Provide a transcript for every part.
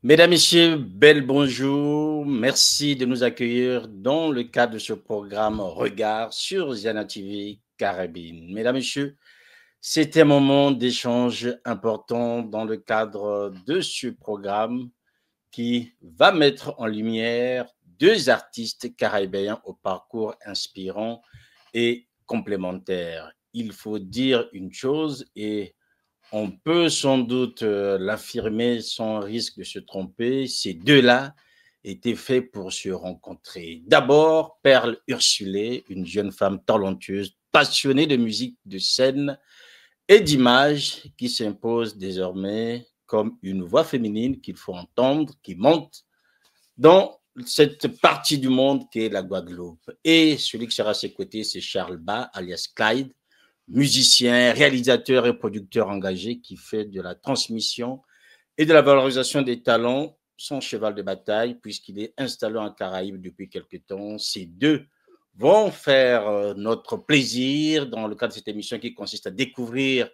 Mesdames, Messieurs, bel bonjour. Merci de nous accueillir dans le cadre de ce programme Regard sur Ziana TV Carabine. Mesdames, Messieurs, c'est un moment d'échange important dans le cadre de ce programme qui va mettre en lumière deux artistes caribéens au parcours inspirant et complémentaire. Il faut dire une chose et on peut sans doute l'affirmer sans risque de se tromper, ces deux-là étaient faits pour se rencontrer. D'abord, Perle Ursulé, une jeune femme talentueuse, passionnée de musique de scène et d'image qui s'impose désormais comme une voix féminine qu'il faut entendre, qui monte dans cette partie du monde qui est la Guadeloupe. Et celui qui sera à ses côtés, c'est Charles Bas, alias Clyde, musicien, réalisateur et producteur engagé qui fait de la transmission et de la valorisation des talents son cheval de bataille puisqu'il est installé en Caraïbes depuis quelques temps. Ces deux vont faire notre plaisir dans le cadre de cette émission qui consiste à découvrir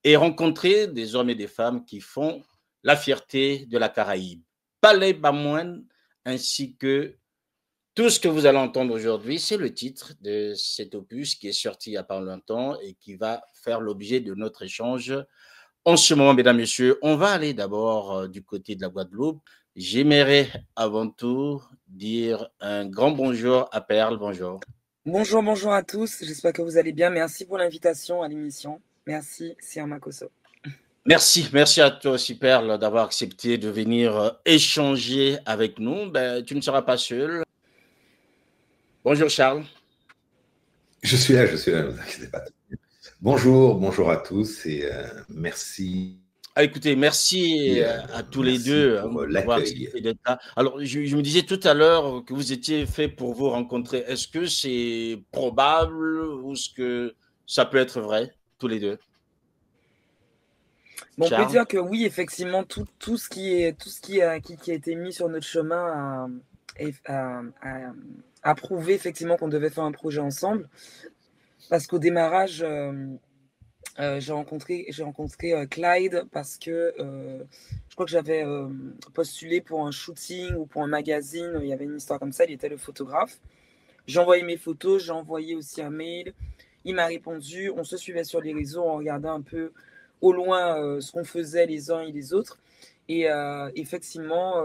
et rencontrer des hommes et des femmes qui font la fierté de la Caraïbe. Palais Bamoine ainsi que tout ce que vous allez entendre aujourd'hui, c'est le titre de cet opus qui est sorti il n'y a pas longtemps et qui va faire l'objet de notre échange. En ce moment, mesdames, messieurs, on va aller d'abord du côté de la Guadeloupe. J'aimerais avant tout dire un grand bonjour à Perle. Bonjour. Bonjour, bonjour à tous. J'espère que vous allez bien. Merci pour l'invitation à l'émission. Merci, Sia Makoso. Merci à toi aussi, Perle, d'avoir accepté de venir échanger avec nous. Tu ne seras pas seul. Bonjour Charles. Je suis là, ne vous inquiétez pas. Bonjour à tous et merci. Écoutez, merci à tous les deux d'avoir accepté d'être là. Alors, je me disais tout à l'heure que vous étiez fait pour vous rencontrer. Est-ce que c'est probable ou est-ce que ça peut être vrai, tous les deux? Bon, on peut dire que oui, effectivement, tout ce qui a été mis sur notre chemin a prouvé effectivement qu'on devait faire un projet ensemble. Parce qu'au démarrage, j'ai rencontré Clyde parce que je crois que j'avais postulé pour un shooting ou pour un magazine. Il y avait une histoire comme ça, il était le photographe. J'ai envoyé mes photos, j'ai envoyé aussi un mail. Il m'a répondu, on se suivait sur les réseaux, on regardait un peu au loin ce qu'on faisait les uns et les autres. Et effectivement,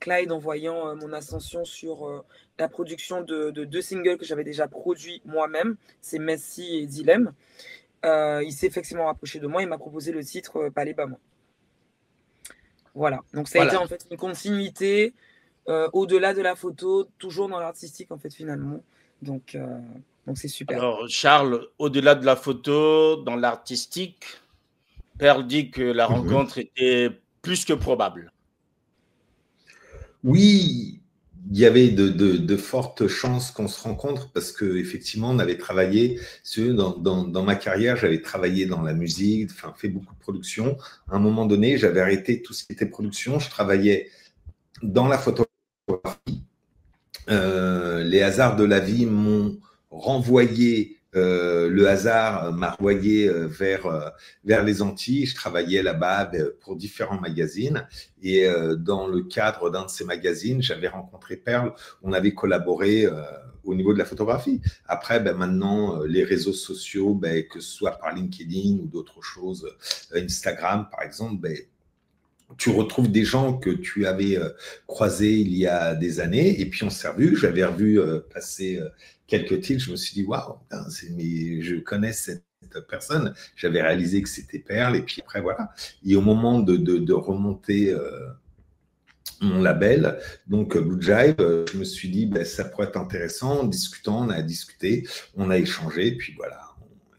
Clyde, en voyant mon ascension sur la production de deux singles que j'avais déjà produits moi-même, c'est Messi et Dilemme, il s'est effectivement rapproché de moi et m'a proposé le titre Palais Bamon. Voilà, donc ça a été en fait une continuité au-delà de la photo, toujours dans l'artistique en fait finalement. Donc c'est super. Alors Charles, au-delà de la photo, dans l'artistique, Perle dit que la rencontre était plus que probable. Oui, il y avait de fortes chances qu'on se rencontre parce qu'effectivement, on avait travaillé, dans ma carrière, j'avais travaillé dans la musique, fait beaucoup de production. À un moment donné, j'avais arrêté tout ce qui était production. Je travaillais dans la photographie. Les hasards de la vie m'ont renvoyé, le hasard m'a renvoyé vers les Antilles. Je travaillais là-bas pour différents magazines et dans le cadre d'un de ces magazines, j'avais rencontré Perle. On avait collaboré au niveau de la photographie. Après, maintenant, les réseaux sociaux, que ce soit par LinkedIn ou d'autres choses, Instagram par exemple, tu retrouves des gens que tu avais croisés il y a des années, et puis on s'est revus. J'avais revu passer quelques titres, je me suis dit, waouh, je connais cette personne. J'avais réalisé que c'était Perle, et puis après, voilà. Et au moment de remonter mon label, donc Blue Jive, je me suis dit, ça pourrait être intéressant. En discutant, on a discuté, on a échangé, puis voilà.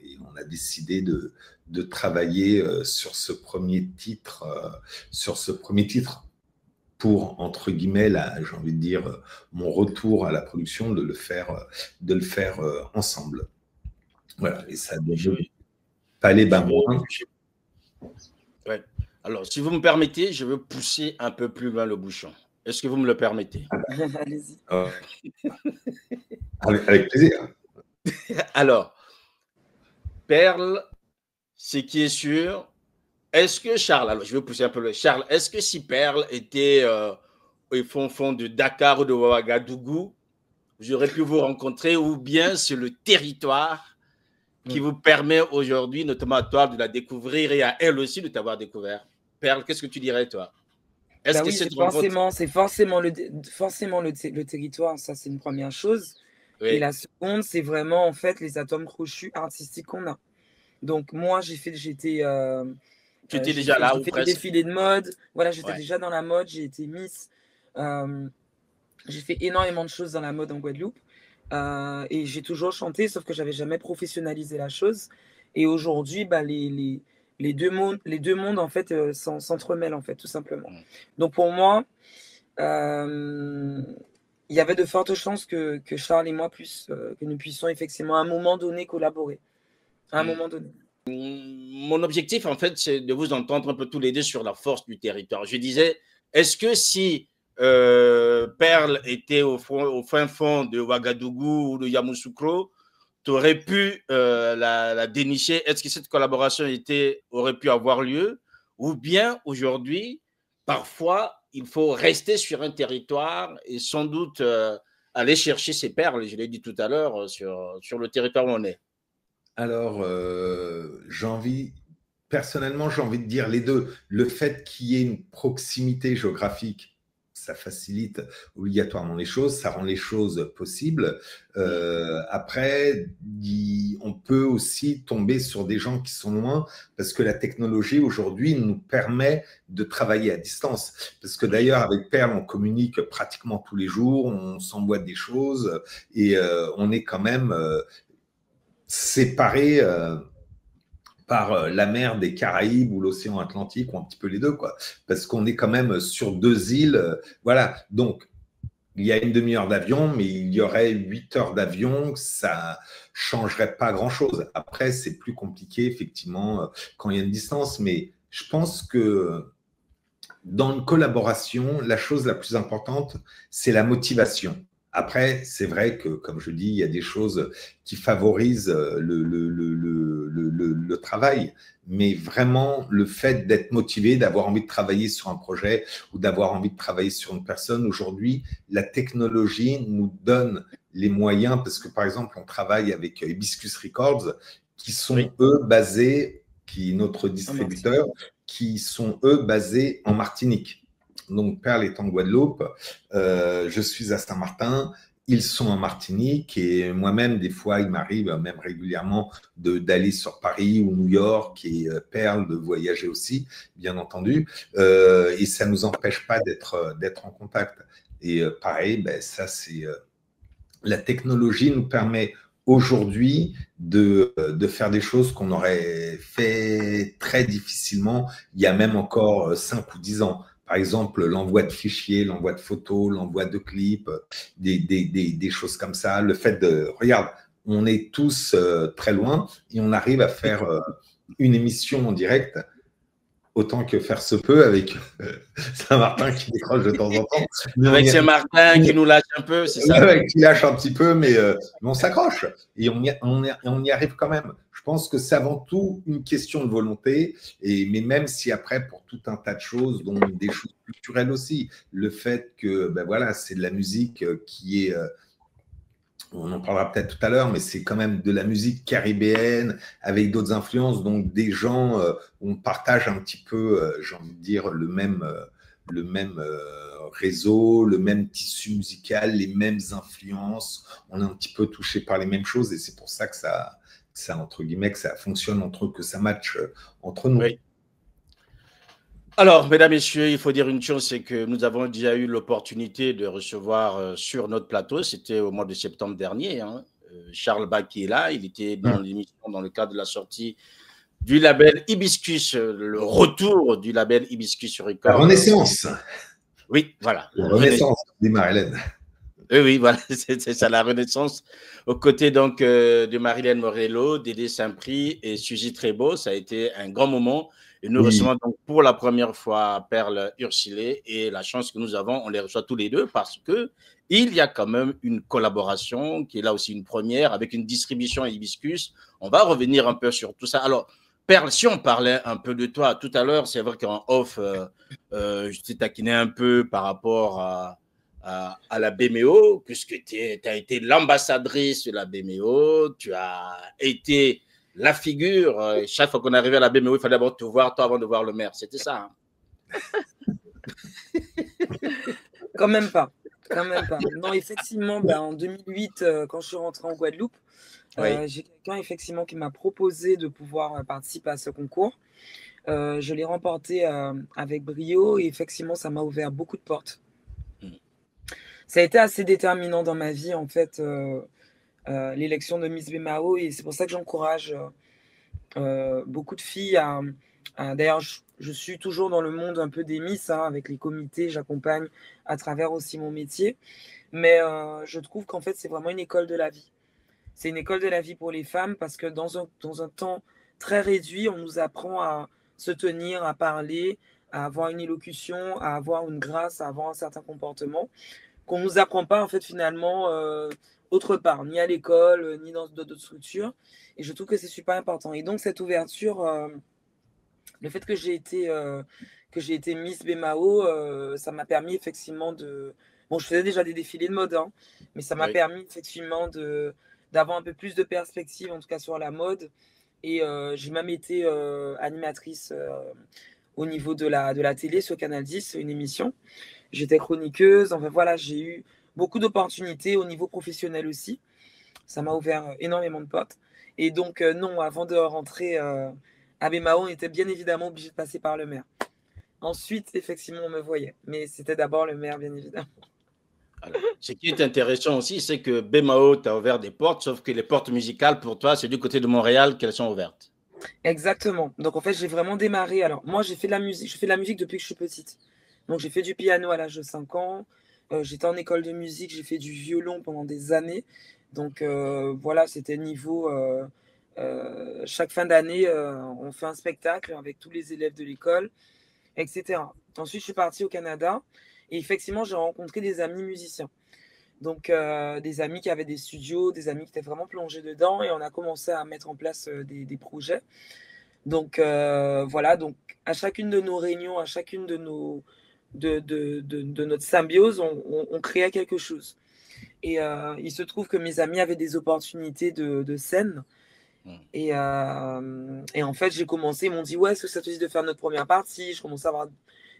Et on a décidé de travailler sur ce premier titre, pour, entre guillemets, j'ai envie de dire, mon retour à la production, de le faire ensemble. Voilà, et ça a donné Palais Bamoin. Ouais. Alors, si vous me permettez, je veux pousser un peu plus loin le bouchon. Est-ce que vous me le permettez? Allez-y. Avec plaisir. Alors, Perle, ce qui est sûr, est-ce que Charles, alors je vais pousser un peu le Charles, est-ce que si Perle était au fond de Dakar ou de Ouagadougou, vous aurez pu vous rencontrer, ou bien c'est le territoire qui vous permet aujourd'hui, notamment à toi, de la découvrir et à elle aussi de t'avoir découvert? Perle, qu'est-ce que tu dirais, toi? Est-ce Bah que oui, cette rencontre… c'est forcément le territoire, ça c'est une première chose. Et Oui, la seconde, c'est vraiment en fait les atomes crochus artistiques qu'on a. Donc moi, tu étais déjà là j'ai ou fait des presque? défilés de mode. Voilà, j'étais Ouais. déjà dans la mode, j'ai été Miss. Euh, j'ai fait énormément de choses dans la mode en Guadeloupe. Et j'ai toujours chanté, sauf que j'avais jamais professionnalisé la chose. Et aujourd'hui, bah, les deux mondes en fait s'entremêlent en fait, tout simplement. Donc pour moi, il y avait de fortes chances que Charles et moi que nous puissions effectivement à un moment donné collaborer. À un moment donné. Mon objectif, en fait, c'est de vous entendre un peu tous les deux sur la force du territoire. Je disais, est-ce que si Perle était au fin fond de Ouagadougou ou de Yamoussoukro, tu aurais pu la dénicher? Est-ce que cette collaboration aurait pu avoir lieu? Ou bien aujourd'hui, parfois, il faut rester sur un territoire et sans doute aller chercher ces perles, je l'ai dit tout à l'heure, sur le territoire où on est. Alors, personnellement, j'ai envie de dire les deux. Le fait qu'il y ait une proximité géographique, ça facilite obligatoirement les choses, ça rend les choses possibles. Après, on peut aussi tomber sur des gens qui sont loin, parce que la technologie aujourd'hui nous permet de travailler à distance. Parce que d'ailleurs, avec Perle, on communique pratiquement tous les jours, on s'envoie des choses, et on est quand même séparés par la mer des Caraïbes ou l'océan Atlantique, ou un petit peu les deux, quoi. Parce qu'on est quand même sur 2 îles. Voilà. Donc, il y a une demi-heure d'avion, mais il y aurait 8 heures d'avion, ça changerait pas grand-chose. Après, c'est plus compliqué, effectivement, quand il y a une distance. Mais je pense que dans une collaboration, la chose la plus importante, c'est la motivation. Après, c'est vrai que, comme je dis, il y a des choses qui favorisent le travail, mais vraiment, le fait d'être motivé, d'avoir envie de travailler sur un projet ou d'avoir envie de travailler sur une personne, aujourd'hui, la technologie nous donne les moyens, parce que, par exemple, on travaille avec Hibiscus Records, qui sont, eux, basés, qui est notre distributeur, qui sont, eux, basés en Martinique. Donc, Perle est en Guadeloupe, je suis à Saint-Martin, ils sont en Martinique, et moi-même, des fois, il m'arrive, même régulièrement, d'aller sur Paris ou New York, et Perle de voyager aussi, bien entendu, et ça ne nous empêche pas d'être en contact. Et pareil, ben, ça, c'est… la technologie nous permet aujourd'hui de faire des choses qu'on aurait fait très difficilement il y a même encore 5 ou 10 ans. Par exemple, l'envoi de fichiers, l'envoi de photos, l'envoi de clips, des choses comme ça. Le fait de… Regarde, on est tous très loin et on arrive à faire une émission en direct autant que faire se peut, avec Saint-Martin qui décroche de temps en temps. Avec Saint-Martin qui nous lâche un peu, c'est ça? Ouais, qui lâche un petit peu, mais on s'accroche et on y arrive quand même. Je pense que c'est avant tout une question de volonté, mais même si après, pour tout un tas de choses, dont des choses culturelles aussi, le fait que ben voilà, c'est de la musique qui est… on en parlera peut-être tout à l'heure, mais c'est quand même de la musique caribéenne avec d'autres influences, donc des gens, on partage un petit peu, j'ai envie de dire, le même réseau, le même tissu musical, les mêmes influences, on est un petit peu touché par les mêmes choses, et c'est pour ça que ça entre guillemets, que ça fonctionne que ça match entre nous. Oui. Alors, mesdames, messieurs, il faut dire une chose, c'est que nous avons déjà eu l'opportunité de recevoir sur notre plateau, c'était au mois de septembre dernier, Charles Bach qui est là, il était dans l'émission dans le cadre de la sortie du label Hibiscus, le retour du label Hibiscus Records. La renaissance. Oui, voilà. La renaissance, dit Marie-Hélène. Oui, voilà, c'est ça, la renaissance. Aux côtés donc de Marie-Hélène Morello, Dédé Saint-Prix et Suzy Trébeau, ça a été un grand moment. Et nous recevons donc pour la première fois Perle Ursilé, et la chance que nous avons, on les reçoit tous les deux parce que il y a quand même une collaboration qui est là aussi une première avec une distribution à Hibiscus. On va revenir un peu sur tout ça. Alors, Perle, si on parlait un peu de toi tout à l'heure, c'est vrai qu'en off, je t'ai taquiné un peu par rapport à la BMO, puisque tu as été l'ambassadrice de la BMO, tu as été la figure. Chaque fois qu'on arrivait à la BMO, il fallait d'abord te voir, toi, avant de voir le maire. C'était ça. Hein? Quand même pas. Quand même pas. Non, effectivement, en 2008, quand je suis rentrée en Guadeloupe, j'ai quelqu'un effectivement qui m'a proposé de pouvoir participer à ce concours. Je l'ai remporté avec brio et effectivement, ça m'a ouvert beaucoup de portes. Ça a été assez déterminant dans ma vie, en fait, l'élection de Miss BMAO, et c'est pour ça que j'encourage beaucoup de filles à d'ailleurs, je suis toujours dans le monde un peu des Miss, hein, avec les comités, j'accompagne à travers aussi mon métier, mais je trouve qu'en fait, c'est vraiment une école de la vie. C'est une école de la vie pour les femmes parce que dans un temps très réduit, on nous apprend à se tenir, à parler, à avoir une élocution, à avoir une grâce, à avoir un certain comportement qu'on ne nous apprend pas en fait finalement autre part, ni à l'école, ni dans d'autres structures. Et je trouve que c'est super important. Et donc cette ouverture, le fait que j'ai été Miss BMAO, ça m'a permis effectivement de... Bon, je faisais déjà des défilés de mode, hein, mais ça m'a permis effectivement d'avoir un peu plus de perspective, en tout cas sur la mode. Et j'ai même été animatrice au niveau de la télé sur Canal 10, une émission. J'étais chroniqueuse. Enfin voilà, j'ai eu beaucoup d'opportunités au niveau professionnel aussi. Ça m'a ouvert énormément de portes. Et donc, non, avant de rentrer à BMAO, on était bien évidemment obligé de passer par le maire. Ensuite, effectivement, on me voyait. Mais c'était d'abord le maire, bien évidemment. Alors, ce qui est intéressant aussi, c'est que BMAO t'a ouvert des portes, sauf que les portes musicales, pour toi, c'est du côté de Montréal qu'elles sont ouvertes. Exactement. Donc, en fait, j'ai vraiment démarré. Alors, moi, j'ai fait de la musique. Je fais de la musique depuis que je suis petite. Donc, j'ai fait du piano à l'âge de 5 ans. J'étais en école de musique. J'ai fait du violon pendant des années. Donc, voilà, c'était niveau... chaque fin d'année, on fait un spectacle avec tous les élèves de l'école, etc. Ensuite, je suis partie au Canada. Et effectivement, j'ai rencontré des amis musiciens. Donc, des amis qui avaient des studios, des amis qui étaient vraiment plongés dedans. Et on a commencé à mettre en place des projets. Donc, voilà. Donc, à chacune de nos réunions, à chacune de notre symbiose, on créait quelque chose. Et il se trouve que mes amis avaient des opportunités de scène. Et en fait, j'ai commencé, ils m'ont dit, ouais, est-ce que ça te dit de faire notre première partie? Je commençais à avoir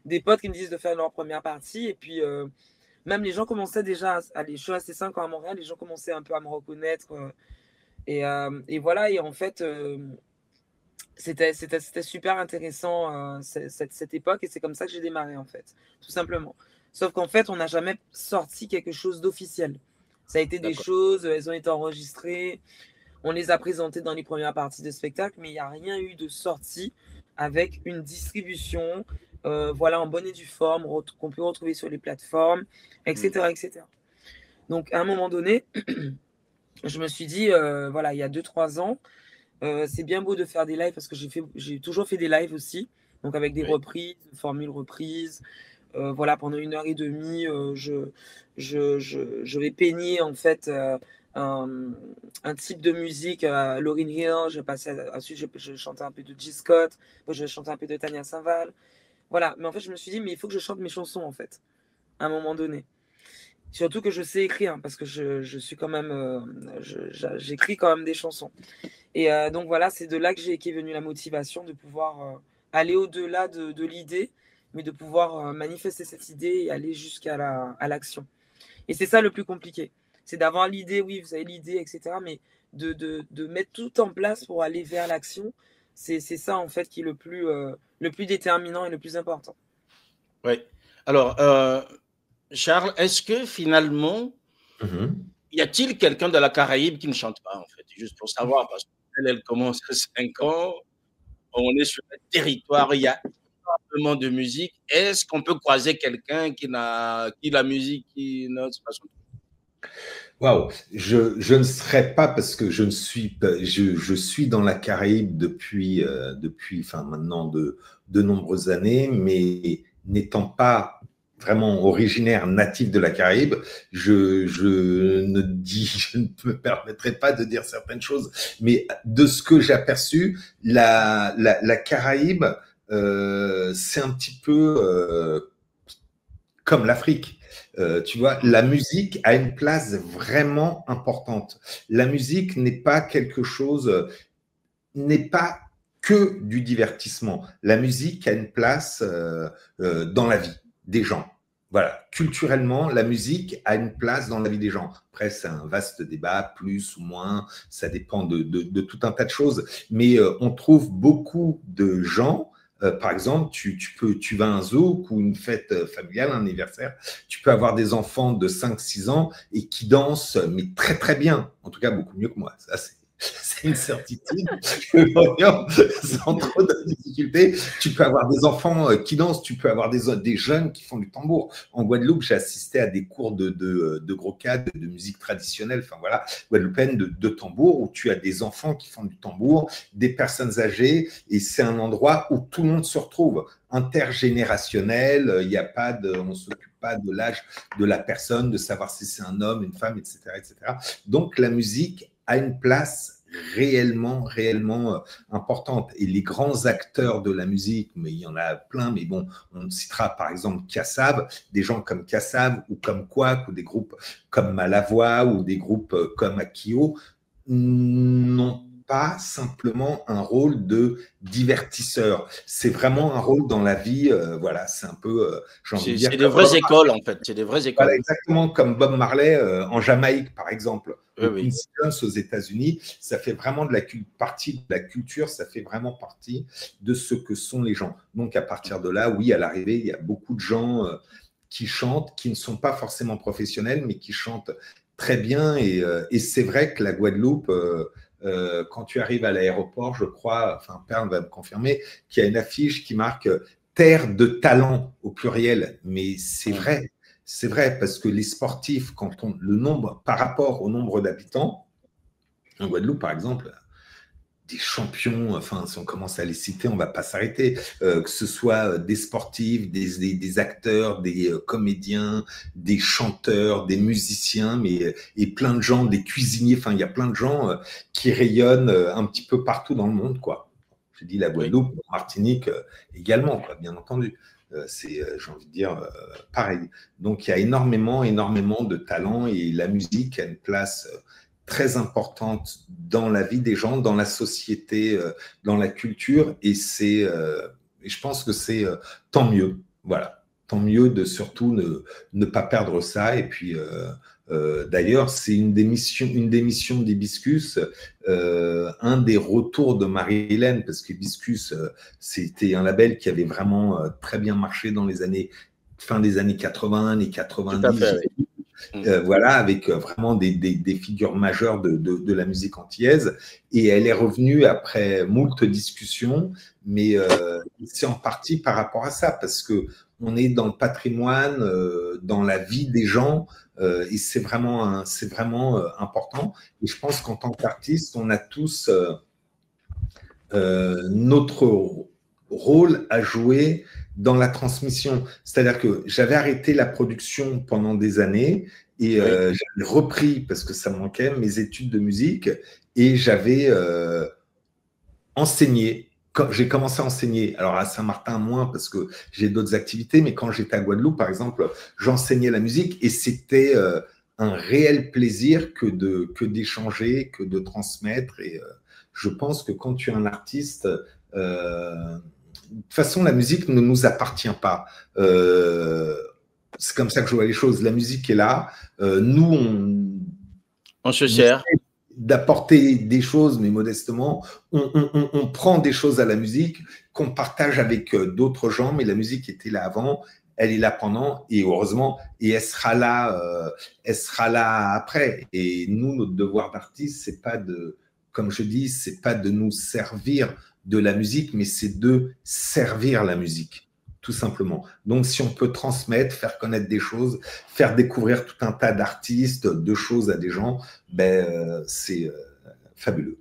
des potes qui me disent de faire leur première partie. Et puis, même les gens commençaient déjà à aller, je suis resté 5 ans à Montréal, les gens commençaient un peu à me reconnaître. Et voilà, et en fait, c'était super intéressant cette époque, et c'est comme ça que j'ai démarré, en fait, tout simplement. Sauf qu'en fait, on n'a jamais sorti quelque chose d'officiel. Ça a été des choses, elles ont été enregistrées, on les a présentées dans les premières parties de spectacle, mais il n'y a rien eu de sortie avec une distribution, voilà, en bonne et due forme, qu'on peut retrouver sur les plateformes, etc., etc. Donc, à un moment donné, je me suis dit, voilà, il y a 2-3 ans, c'est bien beau de faire des lives parce que j'ai toujours fait des lives aussi, donc avec des reprises, formules reprises. Voilà, pendant 1h30, je vais peigner en fait un type de musique à Lauryn Hill. Ensuite, je chantais un peu de G. Scott, je chantais un peu de Tania Saint-Val. Voilà, mais en fait, je me suis dit, mais il faut que je chante mes chansons en fait, à un moment donné. Surtout que je sais écrire, parce que je suis quand même, j'écris quand même des chansons. Et donc voilà, c'est de là qu'est venue la motivation de pouvoir aller au-delà de l'idée, mais de pouvoir manifester cette idée et aller jusqu'à l'action. Et c'est ça le plus compliqué. C'est d'avoir l'idée, oui, vous avez l'idée, etc. Mais de mettre tout en place pour aller vers l'action, c'est ça en fait qui est le plus déterminant et le plus important. Oui. Alors, Charles, est-ce que finalement, y a-t-il quelqu'un de la Caraïbe qui ne chante pas, en fait? Juste pour savoir, parce qu'elle commence à 5 ans, on est sur un territoire, il y a énormément de musique. Est-ce qu'on peut croiser quelqu'un qui la musique, qui n'a pas son... Waouh, je ne serais pas, parce que je suis dans la Caraïbe depuis maintenant de nombreuses années, mais n'étant pas vraiment originaire, natif de la Caraïbe, je ne me permettrai pas de dire certaines choses, mais de ce que j'ai aperçu, la Caraïbe, c'est un petit peu comme l'Afrique. Tu vois, la musique a une place vraiment importante. La musique n'est pas quelque chose, n'est pas que du divertissement. La musique a une place dans la vie des gens. Voilà, culturellement, la musique a une place dans la vie des gens. Après, c'est un vaste débat, plus ou moins, ça dépend de tout un tas de choses. Mais on trouve beaucoup de gens, par exemple, tu vas à un zouk ou une fête familiale, un anniversaire, tu peux avoir des enfants de 5-6 ans et qui dansent, mais très très bien, en tout cas beaucoup mieux que moi. Ça, c'est une certitude. Sans trop de difficultés. Tu peux avoir des enfants qui dansent, tu peux avoir des jeunes qui font du tambour. En Guadeloupe, j'ai assisté à des cours de grocade, de musique traditionnelle, enfin voilà, guadeloupéenne de tambour, où tu as des enfants qui font du tambour, des personnes âgées, et c'est un endroit où tout le monde se retrouve, intergénérationnel, il n'y a pas de, on ne s'occupe pas de l'âge de la personne, de savoir si c'est un homme, une femme, etc., etc. Donc la musique a une place réellement importante. Et les grands acteurs de la musique, mais il y en a plein, mais bon, on citera par exemple Kassav, des gens comme Kassav ou comme Quack, ou des groupes comme Malavoie, ou des groupes comme Akio, n'ont pas simplement un rôle de divertisseur. C'est vraiment un rôle dans la vie, voilà, c'est un peu, j'ai envie de dire… C'est des vraies écoles, en fait, c'est des vraies écoles. Voilà, exactement comme Bob Marley en Jamaïque, par exemple. Oui. Quincy Jones aux États-Unis, ça fait vraiment partie de la culture, ça fait vraiment partie de ce que sont les gens. Donc, à partir de là, oui, à l'arrivée, il y a beaucoup de gens qui chantent, qui ne sont pas forcément professionnels, mais qui chantent très bien. Et c'est vrai que la Guadeloupe… quand tu arrives à l'aéroport, je crois, enfin Perle va me confirmer, qu'il y a une affiche qui marque terre de talent au pluriel, mais c'est vrai. C'est vrai, parce que les sportifs, le nombre, par rapport au nombre d'habitants, en Guadeloupe, par exemple, des champions, enfin, si on commence à les citer, on ne va pas s'arrêter, que ce soit des sportifs, des acteurs, des comédiens, des chanteurs, des musiciens, et plein de gens, des cuisiniers, enfin, il y a plein de gens qui rayonnent un petit peu partout dans le monde, quoi. J'ai dit la Guadeloupe, Martinique également, quoi, bien entendu. C'est, j'ai envie de dire, pareil. Donc, il y a énormément de talent, et la musique a une place très importante dans la vie des gens, dans la société, dans la culture, et je pense que c'est tant mieux, voilà, tant mieux de surtout ne pas perdre ça. Et puis d'ailleurs, c'est une des missions d'Hibiscus, un des retours de Marie-Hélène, parce qu'Hibiscus, c'était un label qui avait vraiment très bien marché dans les années, fin des années 80, années 90. Tout à fait, oui. Voilà, avec vraiment des figures majeures de la musique antillaise. Et elle est revenue après moult discussions, mais c'est en partie par rapport à ça, parce qu'on est dans le patrimoine, dans la vie des gens, et c'est vraiment important. Et je pense qu'en tant qu'artiste, on a tous notre rôle à jouer dans la transmission. C'est-à-dire que j'avais arrêté la production pendant des années, et j'avais repris, parce que ça me manquait, mes études de musique, et j'avais enseigné. Quand j'ai commencé à enseigner, alors à Saint-Martin moins, parce que j'ai d'autres activités, mais quand j'étais à Guadeloupe, par exemple, j'enseignais la musique, et c'était un réel plaisir que d'échanger, que de transmettre. Et je pense que quand tu es un artiste… de toute façon, la musique ne nous appartient pas. C'est comme ça que je vois les choses. La musique est là. Nous, on se sert d'apporter des choses, mais modestement. On prend des choses à la musique qu'on partage avec d'autres gens, mais la musique était là avant. Elle est là pendant, et heureusement, et elle sera là après. Et nous, notre devoir d'artiste, c'est pas comme je dis, c'est pas de nous servir de la musique, mais c'est de servir la musique, tout simplement. Donc, si on peut transmettre, faire connaître des choses, faire découvrir tout un tas d'artistes, de choses à des gens, c'est fabuleux.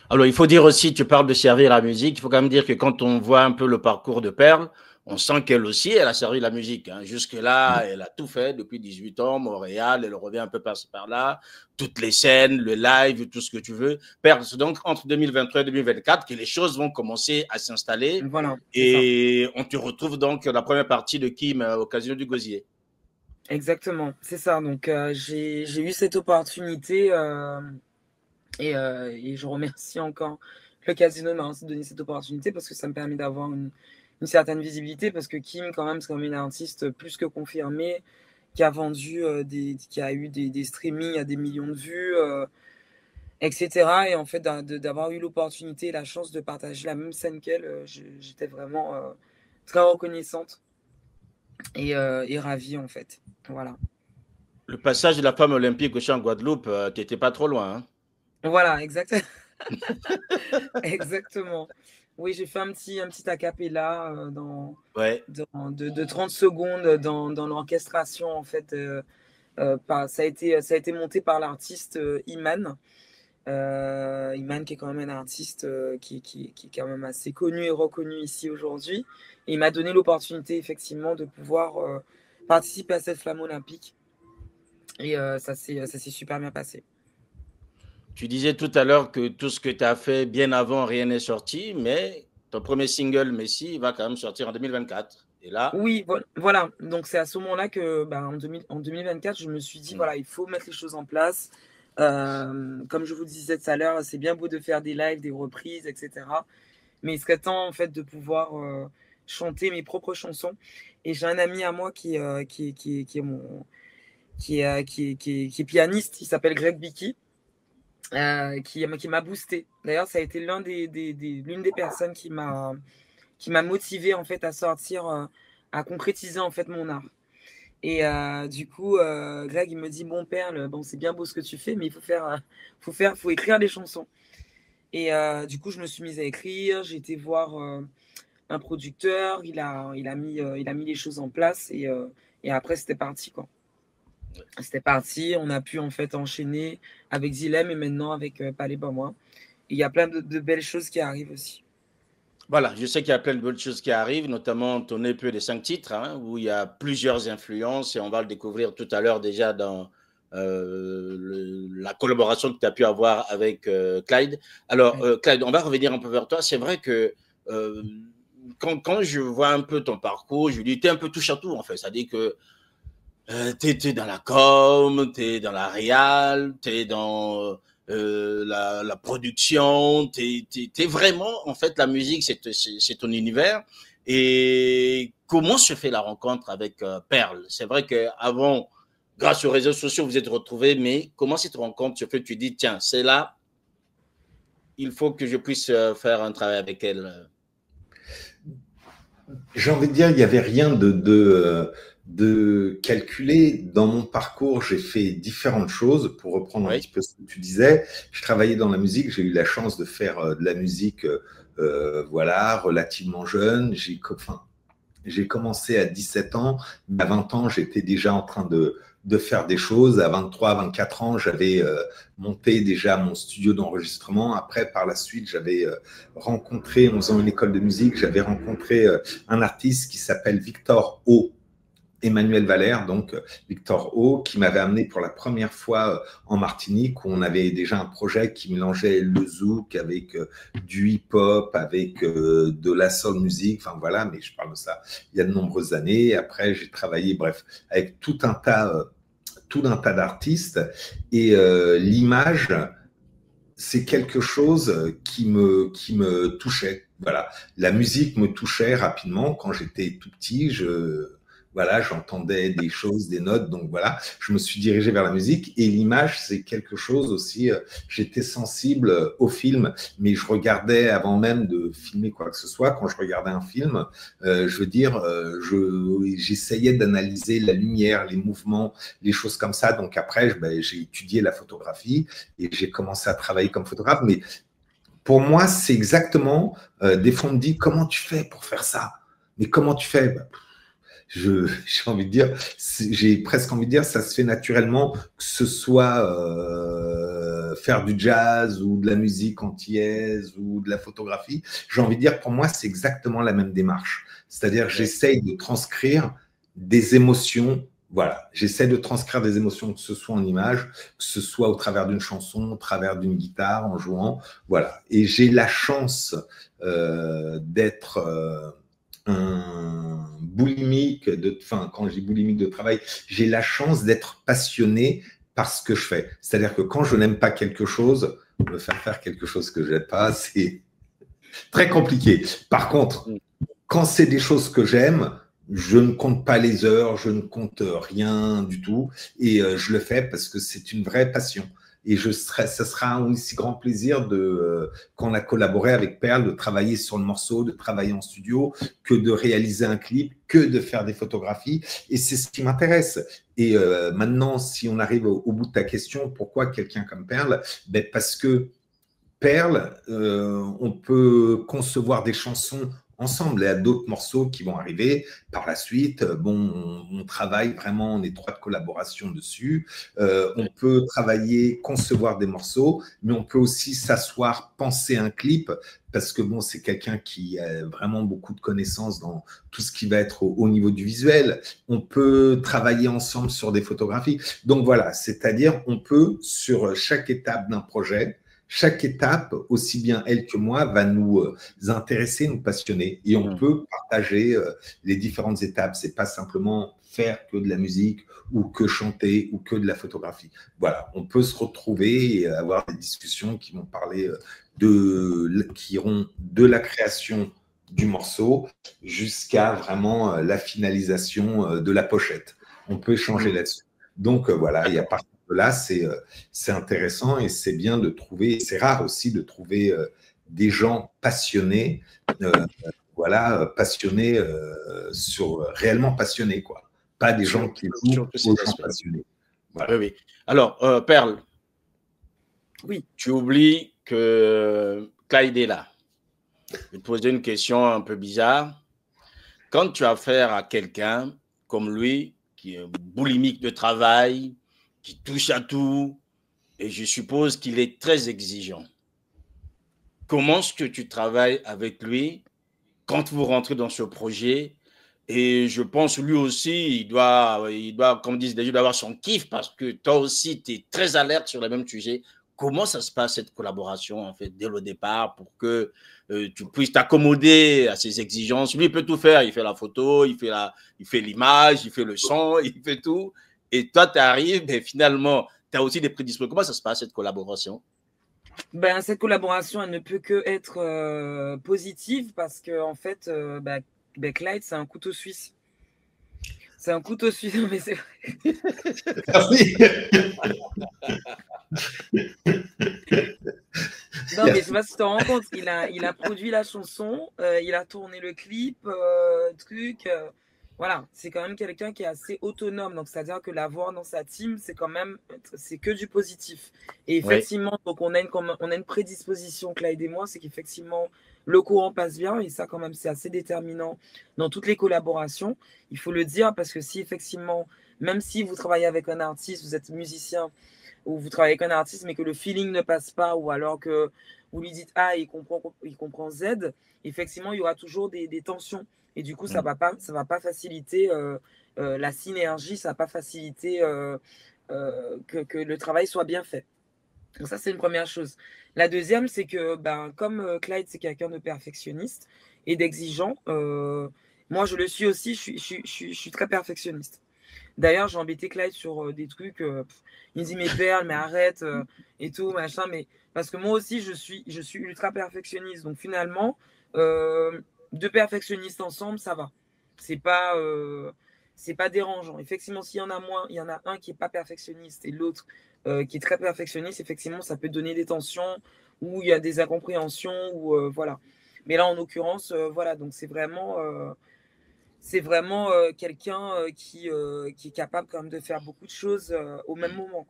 Alors, il faut dire aussi, tu parles de servir la musique, il faut quand même dire que quand on voit un peu le parcours de Perle, on sent qu'elle aussi, elle a servi la musique. Hein. Jusque-là, elle a tout fait depuis 18 ans, Montréal, elle revient un peu par-ci par-là, toutes les scènes, le live, tout ce que tu veux. C'est donc entre 2023 et 2024 que les choses vont commencer à s'installer. Voilà. Et on te retrouve donc la première partie de Kim au Casino du Gosier. Exactement, c'est ça. Donc, j'ai eu cette opportunité et je remercie encore le casino de m'avoir donné cette opportunité parce que ça me permet d'avoir une certaine visibilité parce que Kim, quand même, c'est comme une artiste plus que confirmée qui a vendu, qui a eu des streamings à des millions de vues, etc. Et en fait, d'avoir eu l'opportunité et la chance de partager la même scène qu'elle, j'étais vraiment très reconnaissante et ravie, en fait. Voilà. Le passage de la femme olympique au champ Guadeloupe, tu n'étais pas trop loin. Hein. Voilà, exactement. Exactement. Oui, j'ai fait un petit a cappella de 30 secondes dans l'orchestration, en fait. Ça a été monté par l'artiste Iman. Iman, qui est quand même un artiste qui est quand même assez connu et reconnu ici aujourd'hui. Et il m'a donné l'opportunité, effectivement, de pouvoir participer à cette flamme olympique. Et ça s'est super bien passé. Tu disais tout à l'heure que tout ce que tu as fait bien avant, rien n'est sorti, mais ton premier single, Messi, va quand même sortir en 2024. Et là... Oui, voilà. Donc, c'est à ce moment-là que, en 2024, je me suis dit, voilà, il faut mettre les choses en place. Comme je vous disais tout à l'heure, c'est bien beau de faire des lives, des reprises, etc. Mais il serait temps, en fait, de pouvoir chanter mes propres chansons. Et j'ai un ami à moi qui est pianiste, il s'appelle Greg Bicky. Qui m'a boosté. D'ailleurs, ça a été l'une des personnes qui m'a motivé en fait à sortir, à concrétiser en fait mon art. Et du coup, Greg il me dit bon Perle, bon c'est bien beau ce que tu fais, mais il faut écrire des chansons. Et du coup, je me suis mise à écrire. J'ai été voir un producteur. Il a mis les choses en place et après c'était parti quoi. C'était parti, on a pu en fait enchaîner avec Zilem et maintenant avec Palais pas moi. Il y a plein de belles choses qui arrivent aussi. Voilà, je sais qu'il y a plein de bonnes choses qui arrivent, notamment ton EP des 5 titres, hein, où il y a plusieurs influences et on va le découvrir tout à l'heure déjà dans la collaboration que tu as pu avoir avec Clyde. Alors, Clyde, on va revenir un peu vers toi. C'est vrai que quand je vois un peu ton parcours, je dis, tu es un peu touche à tout en fait. C'est-à-dire que tu es dans la com, tu es dans la réal, tu es dans la production, tu es vraiment, en fait, la musique, c'est ton univers. Et comment se fait la rencontre avec Perle? C'est vrai qu'avant, grâce aux réseaux sociaux, vous êtes retrouvés, mais comment cette rencontre se fait? Tu dis, tiens, c'est là, il faut que je puisse faire un travail avec elle. J'ai envie de dire, il n'y avait rien de calculé. Dans mon parcours, j'ai fait différentes choses. Pour reprendre un petit peu ce que tu disais, je travaillais dans la musique. J'ai eu la chance de faire de la musique, voilà, relativement jeune. J'ai commencé à 17 ans. À 20 ans, j'étais déjà en train de faire des choses. À 23, 24 ans, j'avais monté déjà mon studio d'enregistrement. Après, par la suite, j'avais rencontré, en faisant une école de musique, j'avais rencontré un artiste qui s'appelle Victor O. Emmanuel Valère, donc Victor O, qui m'avait amené pour la première fois en Martinique, où on avait déjà un projet qui mélangeait le zouk avec du hip-hop, avec de la soul music, enfin voilà, mais je parle de ça il y a de nombreuses années. Après, j'ai travaillé, bref, avec tout un tas d'artistes, et l'image, c'est quelque chose qui me touchait. Voilà, la musique me touchait rapidement quand j'étais tout petit. Voilà, j'entendais des choses, des notes, donc voilà, je me suis dirigé vers la musique. Et l'image, c'est quelque chose aussi, j'étais sensible au film, mais je regardais avant même de filmer quoi que ce soit. Quand je regardais un film, je veux dire, j'essayais d'analyser la lumière, les mouvements, les choses comme ça. Donc après, j'ai étudié la photographie et j'ai commencé à travailler comme photographe. Mais pour moi, c'est exactement, des fois on me dit, comment tu fais pour faire ça? Mais comment tu fais? J'ai envie de dire, j'ai presque envie de dire, ça se fait naturellement, que ce soit faire du jazz ou de la musique antillaise ou de la photographie, j'ai envie de dire, pour moi, c'est exactement la même démarche. C'est-à-dire, j'essaye de transcrire des émotions. Voilà, j'essaie de transcrire des émotions, que ce soit en images, que ce soit au travers d'une chanson, au travers d'une guitare, en jouant. Voilà. Et j'ai la chance d'être un boulimique, quand je dis boulimique de travail, j'ai la chance d'être passionné par ce que je fais. C'est-à-dire que quand je n'aime pas quelque chose, me faire quelque chose que je n'aime pas, c'est très compliqué. Par contre, quand c'est des choses que j'aime, je ne compte pas les heures, je ne compte rien du tout. Et je le fais parce que c'est une vraie passion. Et ça sera un aussi grand plaisir quand on a collaboré avec Perle, de travailler sur le morceau, de travailler en studio, que de réaliser un clip, que de faire des photographies. Et c'est ce qui m'intéresse. Et maintenant, si on arrive au bout de ta question, pourquoi quelqu'un comme Perle? Parce que Perle, on peut concevoir des chansons ensemble. Il y a d'autres morceaux qui vont arriver par la suite. Bon, on travaille vraiment en étroite collaboration dessus. On peut travailler, concevoir des morceaux, mais on peut aussi s'asseoir, penser un clip, parce que bon, c'est quelqu'un qui a vraiment beaucoup de connaissances dans tout ce qui va être au niveau du visuel. On peut travailler ensemble sur des photographies. Donc voilà, c'est-à-dire on peut, sur chaque étape d'un projet, chaque étape, aussi bien elle que moi, va nous intéresser, nous passionner. Et on peut partager les différentes étapes. Ce n'est pas simplement faire que de la musique ou que chanter ou que de la photographie. Voilà, on peut se retrouver et avoir des discussions qui vont parler qui iront de la création du morceau jusqu'à vraiment la finalisation de la pochette. On peut échanger là-dessus. Donc voilà, il y a pas là, c'est intéressant et c'est bien de trouver, c'est rare aussi de trouver des gens passionnés, passionnés réellement passionnés, quoi. Pas des gens qui jouent aux gens passionnés. Voilà. Oui, oui. Alors, Perle, oui. Tu oublies que Clyde est là. Je vais te poser une question un peu bizarre. Quand tu as affaire à quelqu'un comme lui, qui est boulimique de travail, qui touche à tout, et je suppose qu'il est très exigeant. Comment est-ce que tu travailles avec lui quand vous rentrez dans ce projet? Et je pense lui aussi, il doit comme disent les gens, il doit avoir son kiff parce que toi aussi, tu es très alerte sur le même sujet. Comment ça se passe cette collaboration en fait dès le départ pour que tu puisses t'accommoder à ses exigences? Lui, il peut tout faire. Il fait la photo, il fait l'image, il fait le son, il fait tout. Et toi, tu arrives, mais finalement, tu as aussi des prédispositions. Comment ça se passe cette collaboration? Cette collaboration, elle ne peut que être positive parce que en fait, Clyde, c'est un couteau suisse. C'est un couteau suisse, mais c'est vrai. Merci. Non, mais je sais pas si tu te rends compte, il a produit la chanson, il a tourné le clip, voilà, c'est quand même quelqu'un qui est assez autonome. Donc, c'est-à-dire que l'avoir dans sa team, c'est que du positif. Et effectivement, donc on a une prédisposition, Clyde et moi, c'est qu'effectivement, le courant passe bien. Et ça, quand même, c'est assez déterminant dans toutes les collaborations. Il faut le dire parce que si effectivement, même si vous travaillez avec un artiste, vous êtes musicien, ou vous travaillez avec un artiste, mais que le feeling ne passe pas, ou alors que vous lui dites A, il comprend Z, effectivement, il y aura toujours des tensions. Et du coup, ça va pas faciliter la synergie, ça va pas faciliter que le travail soit bien fait. Donc ça, c'est une première chose. La deuxième, c'est que comme Clyde, c'est quelqu'un de perfectionniste et d'exigeant, moi, je le suis aussi, je suis très perfectionniste. D'ailleurs, j'ai embêté Clyde sur des trucs. Il me dit, mais Perle, mais arrête et tout, machin. Mais parce que moi aussi, je suis ultra perfectionniste. Donc finalement, deux perfectionnistes ensemble, ça va. C'est pas dérangeant. Effectivement, s'il y en a moins, il y en a un qui n'est pas perfectionniste et l'autre qui est très perfectionniste, effectivement, ça peut donner des tensions ou il y a des incompréhensions ou voilà. Mais là, en l'occurrence, voilà. Donc c'est vraiment quelqu'un qui est capable quand même de faire beaucoup de choses au même moment.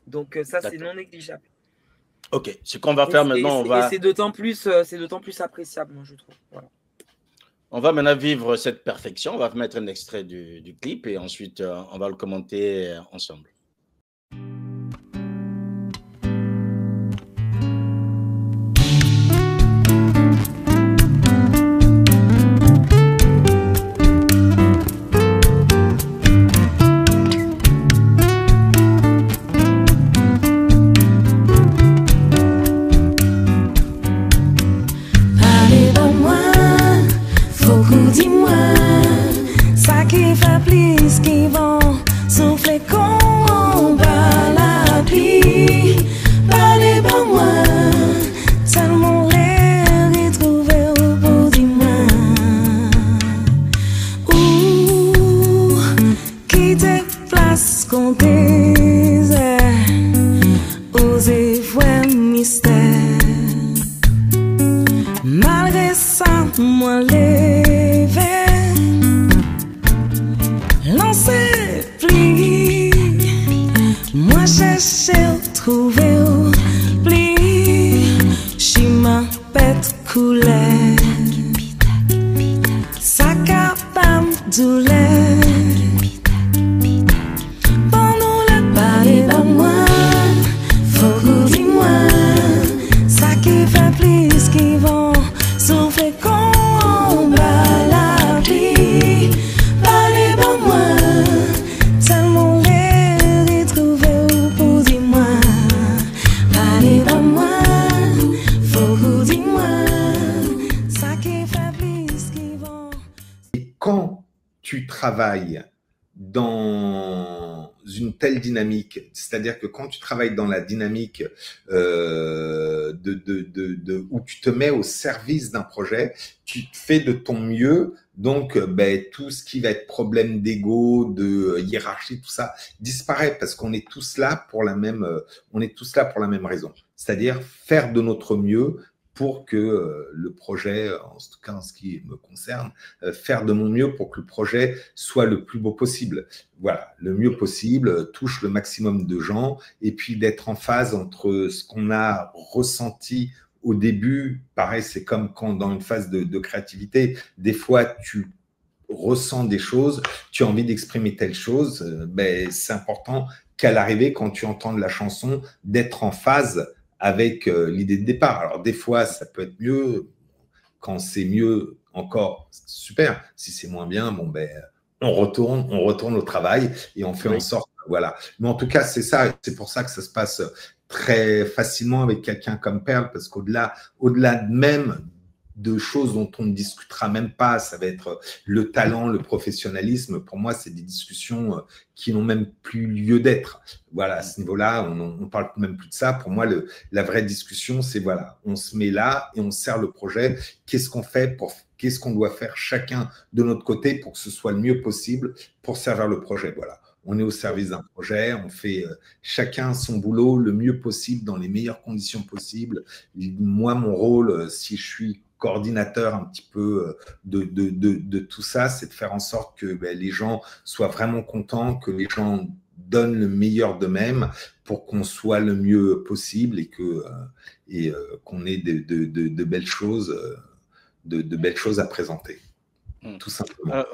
Donc ça, c'est non négligeable. Ok, ce qu'on va faire maintenant, c'est d'autant plus appréciable, moi, je trouve. Voilà. On va maintenant vivre cette perfection. On va mettre un extrait du clip et ensuite on va le commenter ensemble. chercher, trouver, oublier, chemin bête couleur, ça capable douleur. Pendant le parler de moi, faut que dis-moi, ça qui fait plus qui vont souffler comme la vie. Parlez de moi, tellement les retrouver pour dis-moi. Parlez de moi, faut que dis-moi, ça qui fait plus qui vont. Et quand tu travailles dans une telle dynamique, c'est-à-dire que quand tu travailles dans la dynamique où tu te mets au service d'un projet, tu fais de ton mieux, donc tout ce qui va être problème d'ego, de hiérarchie, tout ça disparaît parce qu'on est tous là pour la même raison, c'est-à-dire faire de notre mieux pour que le projet, en tout cas en ce qui me concerne, faire de mon mieux pour que le projet soit le plus beau possible. Voilà, le mieux possible, touche le maximum de gens, et puis d'être en phase entre ce qu'on a ressenti au début. Pareil, c'est comme quand dans une phase de créativité, des fois tu ressens des choses, tu as envie d'exprimer telle chose, c'est important qu'à l'arrivée, quand tu entends la chanson, d'être en phase avec l'idée de départ. Alors, des fois, ça peut être mieux. Quand c'est mieux, encore, super. Si c'est moins bien, on retourne au travail et on fait en sorte, voilà. Mais en tout cas, c'est ça. C'est pour ça que ça se passe très facilement avec quelqu'un comme Perle, parce qu'au-delà même de choses dont on ne discutera même pas, ça va être le talent, le professionnalisme. Pour moi, c'est des discussions qui n'ont même plus lieu d'être. Voilà, à ce niveau-là, on parle même plus de ça. Pour moi, la vraie discussion, c'est voilà, on se met là et on sert le projet. Qu'est-ce qu'on fait qu'est-ce qu'on doit faire chacun de notre côté pour que ce soit le mieux possible pour servir le projet. Voilà. On est au service d'un projet, on fait chacun son boulot le mieux possible, dans les meilleures conditions possibles. Moi, mon rôle, si je suis coordinateur un petit peu de tout ça, c'est de faire en sorte que les gens soient vraiment contents, que les gens donnent le meilleur d'eux-mêmes pour qu'on soit le mieux possible et qu'on ait de belles choses, de belles choses à présenter, tout simplement.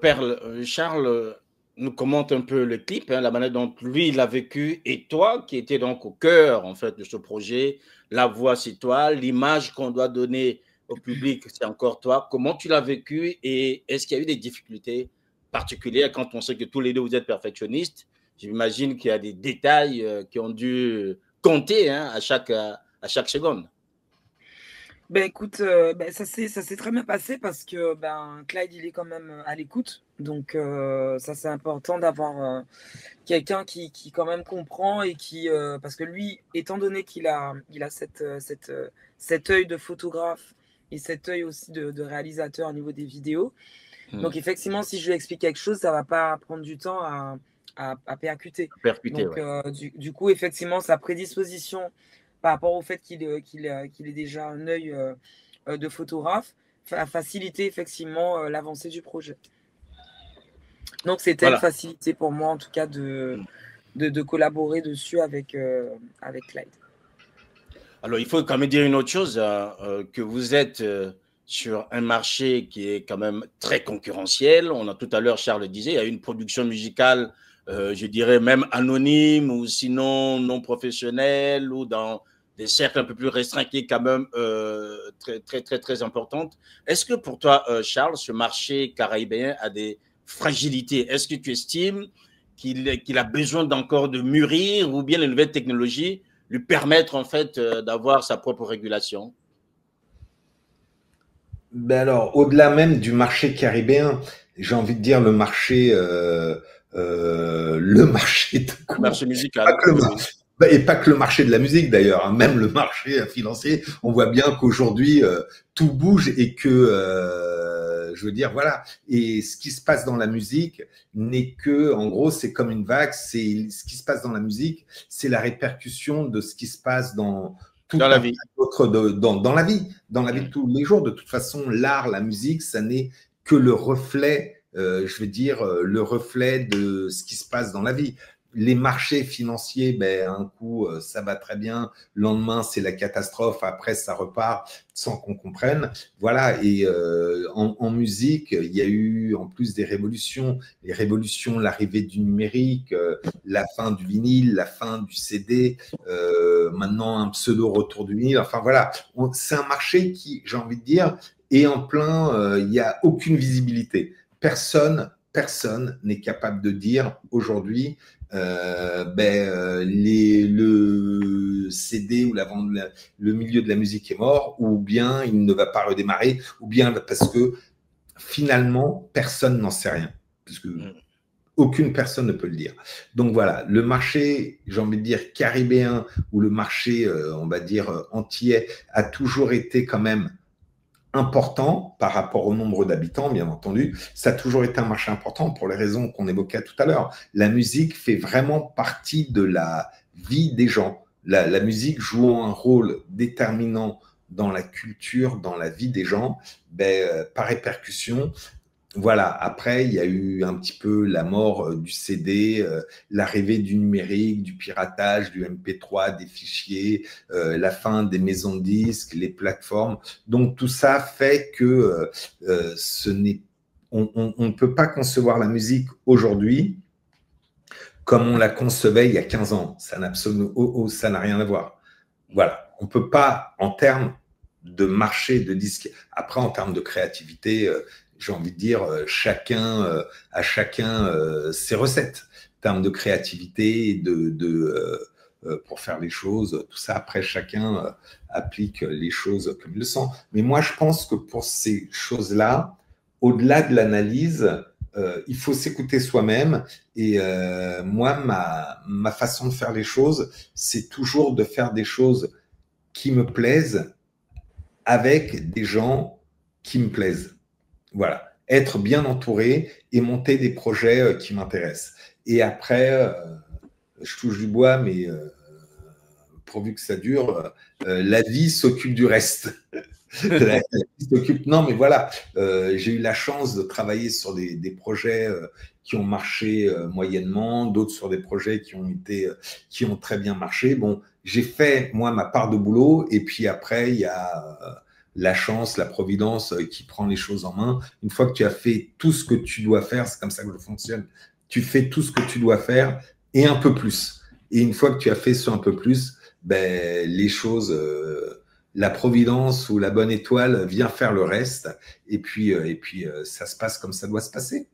Perle, Charles nous commente un peu le clip, la manière dont lui il a vécu, et toi qui étais donc au cœur en fait de ce projet. La voix c'est toi, l'image qu'on doit donner au public c'est encore toi. Comment tu l'as vécu et est-ce qu'il y a eu des difficultés particulières quand on sait que tous les deux vous êtes perfectionnistes? J'imagine qu'il y a des détails qui ont dû compter à chaque seconde. Écoute, ça s'est très bien passé parce que Clyde il est quand même à l'écoute, donc ça c'est important d'avoir quelqu'un qui quand même comprend et qui parce que lui, étant donné qu'il a cet œil de photographe et cet œil aussi de réalisateur au niveau des vidéos, donc effectivement si je lui explique quelque chose, ça va pas prendre du temps à percuter. Donc du coup effectivement sa prédisposition par rapport au fait qu'il ait déjà un œil de photographe, a facilité effectivement l'avancée du projet. Donc, c'était une facilité pour moi, en tout cas, de collaborer dessus avec Clyde. Alors, il faut quand même dire une autre chose, que vous êtes sur un marché qui est quand même très concurrentiel. On a tout à l'heure, Charles disait, il y a une production musicale, je dirais même anonyme ou sinon non professionnelle ou dans des cercles un peu plus restreints qui est quand même très, très, très, très importante. Est-ce que pour toi, Charles, ce marché caribéen a des fragilités? Est-ce que tu estimes qu'il a besoin d'encore de mûrir ou bien les nouvelles technologies lui permettre en fait d'avoir sa propre régulation? Alors, au-delà même du marché caribéen, j'ai envie de dire le marché Le marché musical. Et pas que le marché de la musique d'ailleurs, même le marché financier. On voit bien qu'aujourd'hui tout bouge et que je veux dire voilà. Et ce qui se passe dans la musique n'est que, en gros, c'est comme une vague. C'est ce qui se passe dans la musique, c'est la répercussion de ce qui se passe dans la vie, dans la vie de tous les jours. De toute façon, l'art, la musique, ça n'est que le reflet, je veux dire, le reflet de ce qui se passe dans la vie. les marchés financiers, ben, un coup, ça va très bien. Le lendemain, c'est la catastrophe. Après, ça repart sans qu'on comprenne. Voilà. Et en musique, il y a eu en plus des révolutions. Les révolutions, l'arrivée du numérique, la fin du vinyle, la fin du CD, maintenant un pseudo retour du vinyle. Enfin voilà, c'est un marché qui, j'ai envie de dire, est en plein. Il n'y a aucune visibilité. Personne n'est capable de dire aujourd'hui le CD ou le milieu de la musique est mort, ou bien il ne va pas redémarrer, ou bien parce que finalement, personne n'en sait rien. Parce que aucune personne ne peut le dire. Donc voilà, le marché, j'ai envie de dire, caribéen, ou le marché, on va dire, antillais, a toujours été quand même important par rapport au nombre d'habitants, bien entendu. Ça a toujours été un marché important pour les raisons qu'on évoquait tout à l'heure. La musique fait vraiment partie de la vie des gens. La musique jouant un rôle déterminant dans la culture, dans la vie des gens, par répercussion. Voilà, après, il y a eu un petit peu la mort du CD, l'arrivée du numérique, du piratage, du MP3, des fichiers, la fin des maisons de disques, les plateformes. Donc, tout ça fait que on ne peut pas concevoir la musique aujourd'hui comme on la concevait il y a 15 ans. Ça n'a rien à voir. Voilà, on ne peut pas, en termes de marché de disques, après, en termes de créativité, j'ai envie de dire, chacun ses recettes en termes de créativité, pour faire les choses, tout ça. Après, chacun applique les choses comme il le sent. Mais moi, je pense que pour ces choses-là, au-delà de l'analyse, il faut s'écouter soi-même. Et moi, ma façon de faire les choses, c'est toujours de faire des choses qui me plaisent avec des gens qui me plaisent. Voilà, être bien entouré et monter des projets qui m'intéressent. Et après, je touche du bois, mais pourvu que ça dure, la vie s'occupe du reste. La vie s'occupe. Non, mais voilà, j'ai eu la chance de travailler sur des projets qui ont marché moyennement, d'autres sur des projets qui ont très bien marché. Bon, j'ai fait, moi, ma part de boulot, et puis après, il y a la chance, la providence qui prend les choses en main. Une fois que tu as fait tout ce que tu dois faire, c'est comme ça que je fonctionne, tu fais tout ce que tu dois faire et un peu plus. Et une fois que tu as fait ce un peu plus, les choses, la providence ou la bonne étoile vient faire le reste. Et puis ça se passe comme ça doit se passer.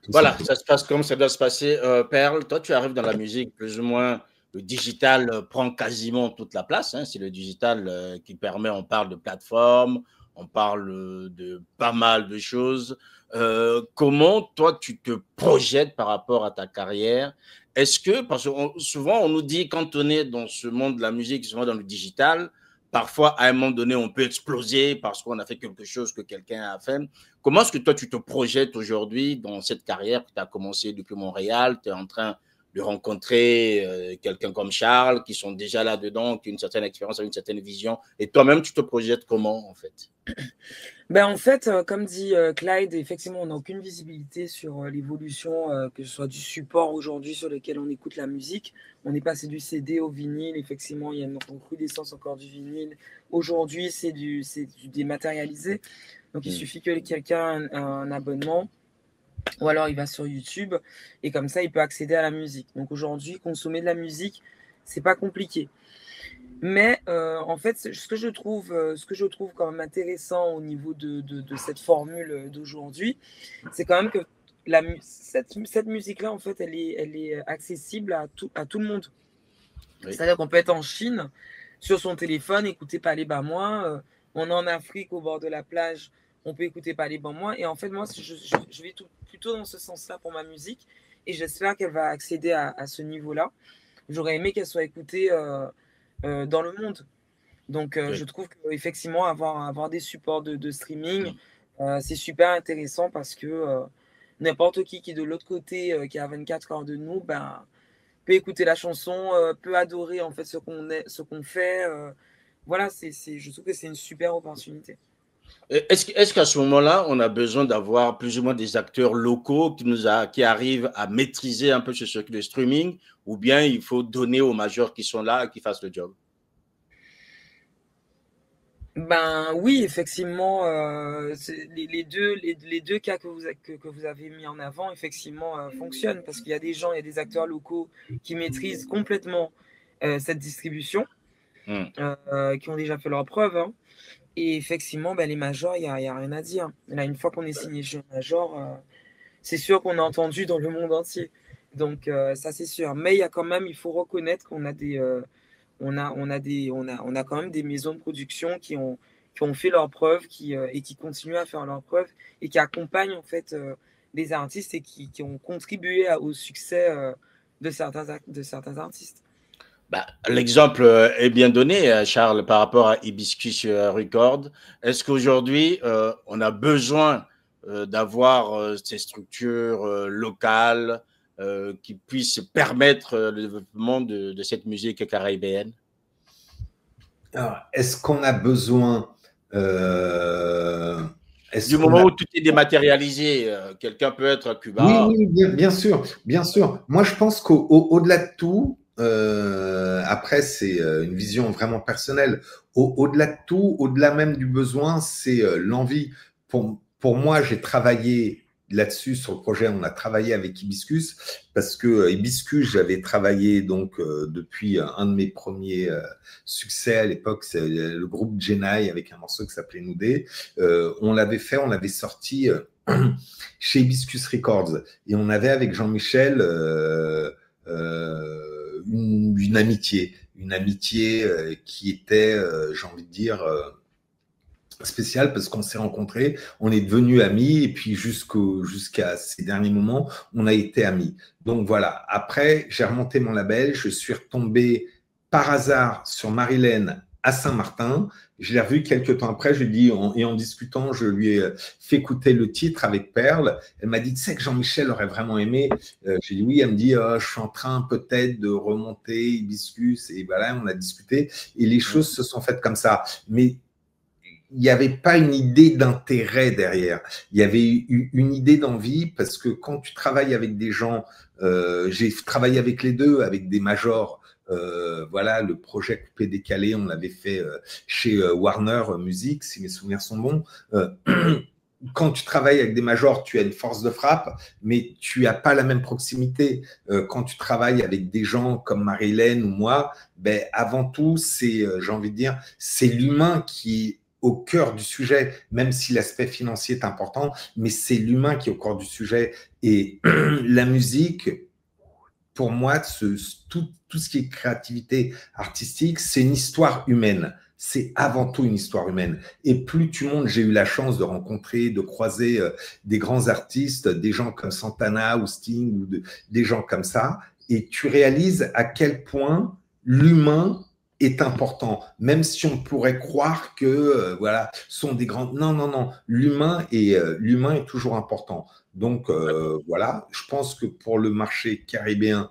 Voilà, ça se passe comme ça doit se passer. Perle, toi, tu arrives dans la musique, plus ou moins, le digital prend quasiment toute la place. Hein. C'est le digital qui permet, on parle de plateforme, on parle de pas mal de choses. Comment, toi, tu te projettes par rapport à ta carrière? Est-ce que, parce que souvent, on nous dit, quand on est dans ce monde de la musique, souvent dans le digital, parfois, à un moment donné, on peut exploser parce qu'on a fait quelque chose que quelqu'un a fait. Comment est-ce que toi, tu te projettes aujourd'hui dans cette carrière que tu as commencé depuis Montréal? Tu es en train de rencontrer quelqu'un comme Charles, qui sont déjà là-dedans, qui ont une certaine expérience, une certaine vision. Et toi-même, tu te projettes comment, en fait? En fait, comme dit Clyde, effectivement, on n'a aucune visibilité sur l'évolution, que ce soit du support aujourd'hui sur lequel on écoute la musique. On est passé du CD au vinyle. Effectivement, il y a une recrudescence encore du vinyle. Aujourd'hui, c'est du dématérialisé. Donc, il suffit que quelqu'un ait un abonnement, ou alors il va sur YouTube, et comme ça, il peut accéder à la musique. Donc, aujourd'hui, consommer de la musique, c'est pas compliqué. Mais en fait, ce que je trouve quand même intéressant au niveau de cette formule d'aujourd'hui, c'est quand même que cette musique-là, en fait, elle est accessible à tout le monde. Oui. C'est-à-dire qu'on peut être en Chine, sur son téléphone, écouter Palais Bamois. On est en Afrique, au bord de la plage, on peut écouter Palais Bamois. Et en fait, moi, je vais plutôt dans ce sens-là pour ma musique. Et j'espère qu'elle va accéder à ce niveau-là. J'aurais aimé qu'elle soit écoutée dans le monde. Donc, oui. Je trouve qu'effectivement, avoir des supports de streaming, c'est super intéressant parce que n'importe qui est de l'autre côté, qui est à 24 heures de nous, peut écouter la chanson, peut adorer en fait ce qu'on fait. Voilà, je trouve que c'est une super opportunité. Est-ce qu'à ce moment-là, on a besoin d'avoir plus ou moins des acteurs locaux qui arrivent à maîtriser un peu ce circuit de streaming, ou bien il faut donner aux majors qui sont là et qui fassent le job? Ben oui, effectivement, les deux cas que vous avez mis en avant, effectivement, fonctionnent parce qu'il y a des gens, il y a des acteurs locaux qui maîtrisent complètement cette distribution, qui ont déjà fait leurs preuves, hein. Et effectivement, ben, les majors, il y a rien à dire. Là, une fois qu'on est signé chez un major, c'est sûr qu'on a entendu dans le monde entier. Donc, ça, c'est sûr. Mais il y a quand même, il faut reconnaître qu'on a on a quand même des maisons de production qui ont fait leurs preuves et qui continuent à faire leurs preuves et qui accompagnent en fait des artistes et qui ont contribué au succès de certains artistes. Bah, l'exemple est bien donné, Charles, par rapport à Hibiscus Record. Est-ce qu'aujourd'hui, on a besoin d'avoir ces structures locales qui puissent permettre le développement de cette musique caribéenne? Alors, est-ce qu'on a besoin du moment où tout est dématérialisé, quelqu'un peut être à Cuba. Oui, bien sûr, bien sûr. Moi, je pense qu'au-delà de tout, après, c'est une vision vraiment personnelle. Au-delà de tout, au-delà même du besoin, c'est l'envie. Pour moi, j'ai travaillé là-dessus sur le projet. On a travaillé avec Hibiscus parce que Hibiscus, j'avais travaillé donc depuis un de mes premiers succès à l'époque, c'est le groupe Jenai avec un morceau qui s'appelait Noudé. On l'avait fait, on l'avait sorti chez Hibiscus Records et on avait avec Jean-Michel une amitié qui était, j'ai envie de dire, spéciale parce qu'on s'est rencontrés, on est devenus amis et puis jusqu'à ces derniers moments, on a été amis. Donc voilà, après, j'ai remonté mon label, je suis retombé par hasard sur Marilène à Saint-Martin. Je l'ai revu quelques temps après, je lui ai dit, et en discutant, je lui ai fait écouter le titre avec Perle. Elle m'a dit, tu sais que Jean-Michel aurait vraiment aimé. J'ai dit oui, elle me dit, je suis en train peut-être de remonter Hibiscus. Et voilà, on a discuté et les choses se sont faites comme ça. Mais il n'y avait pas une idée d'intérêt derrière. Il y avait une idée d'envie parce que quand tu travailles avec des gens, j'ai travaillé avec les deux, avec des majors. Voilà, le projet Coupé Décalé, on l'avait fait chez Warner Music, si mes souvenirs sont bons. Quand tu travailles avec des majors, tu as une force de frappe, mais tu n'as pas la même proximité. Quand tu travailles avec des gens comme Marilène ou moi, ben, avant tout, c'est, j'ai envie de dire, c'est l'humain qui est au cœur du sujet, même si l'aspect financier est important, mais c'est l'humain qui est au cœur du sujet. Et la musique, pour moi, tout ce qui est créativité artistique, c'est une histoire humaine. C'est avant tout une histoire humaine. Et plus tu montes, j'ai eu la chance de rencontrer, de croiser des grands artistes, des gens comme Santana ou Sting, ou des gens comme ça, et tu réalises à quel point l'humain est important, même si on pourrait croire que voilà, sont des grands. Non, non, non. L'humain est toujours important. Donc voilà, je pense que pour le marché caribéen,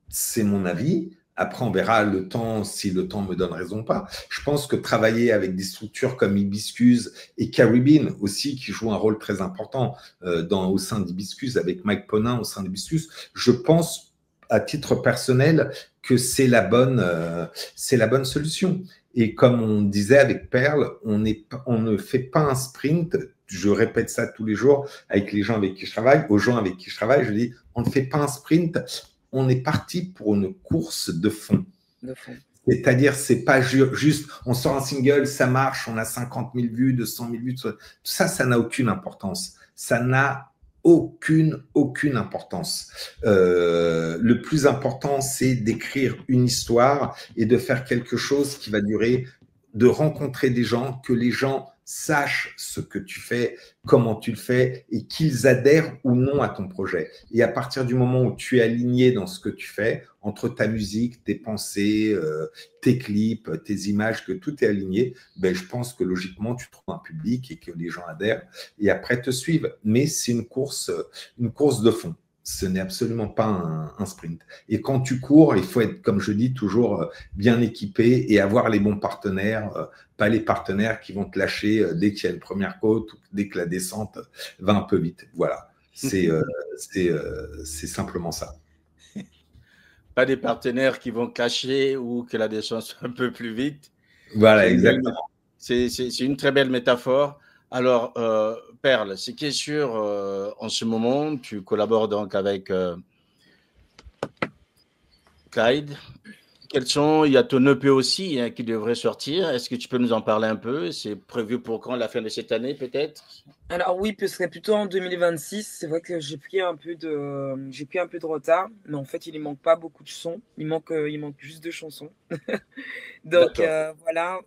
c'est mon avis. Après, on verra le temps, si le temps me donne raison ou pas. Je pense que travailler avec des structures comme Hibiscus et Caribbean aussi, qui jouent un rôle très important au sein d'Hibiscus, avec Mike Ponin au sein d'Hibiscus, je pense, à titre personnel, que c'est la bonne solution. Et comme on disait avec Perle, on ne fait pas un sprint. Je répète ça tous les jours avec les gens avec qui je travaille, aux gens avec qui je travaille, je dis, on ne fait pas un sprint. On est parti pour une course de fond. C'est-à-dire, c'est pas juste, on sort un single, ça marche, on a 50 000 vues, 200 000 vues. Tout ça, ça n'a aucune importance. Ça n'a aucune importance. Le plus important, c'est d'écrire une histoire et de faire quelque chose qui va durer, de rencontrer des gens, que les gens sachent ce que tu fais, comment tu le fais et qu'ils adhèrent ou non à ton projet. Et à partir du moment où tu es aligné dans ce que tu fais, entre ta musique, tes pensées, tes clips, tes images, que tout est aligné, ben, je pense que logiquement, tu trouves un public et que les gens adhèrent et après te suivent. Mais c'est une course de fond. Ce n'est absolument pas un sprint. Et quand tu cours, il faut être, comme je dis, toujours bien équipé et avoir les bons partenaires, pas les partenaires qui vont te lâcher dès qu'il y a une première côte ou dès que la descente va un peu vite. Voilà, c'est simplement ça. Pas des partenaires qui vont cacher ou que la descente soit un peu plus vite. Voilà, exactement. C'est une très belle métaphore. Alors, Perle, ce qui est sûr, en ce moment, tu collabores donc avec Clyde. Il y a ton EP aussi qui devrait sortir. Est-ce que tu peux nous en parler un peu? C'est prévu pour quand? La fin de cette année, peut-être? Alors oui, ce serait plutôt en 2026. C'est vrai que j'ai pris un peu de retard, mais en fait, il ne manque pas beaucoup de sons. Il manque juste 2 chansons. Donc voilà.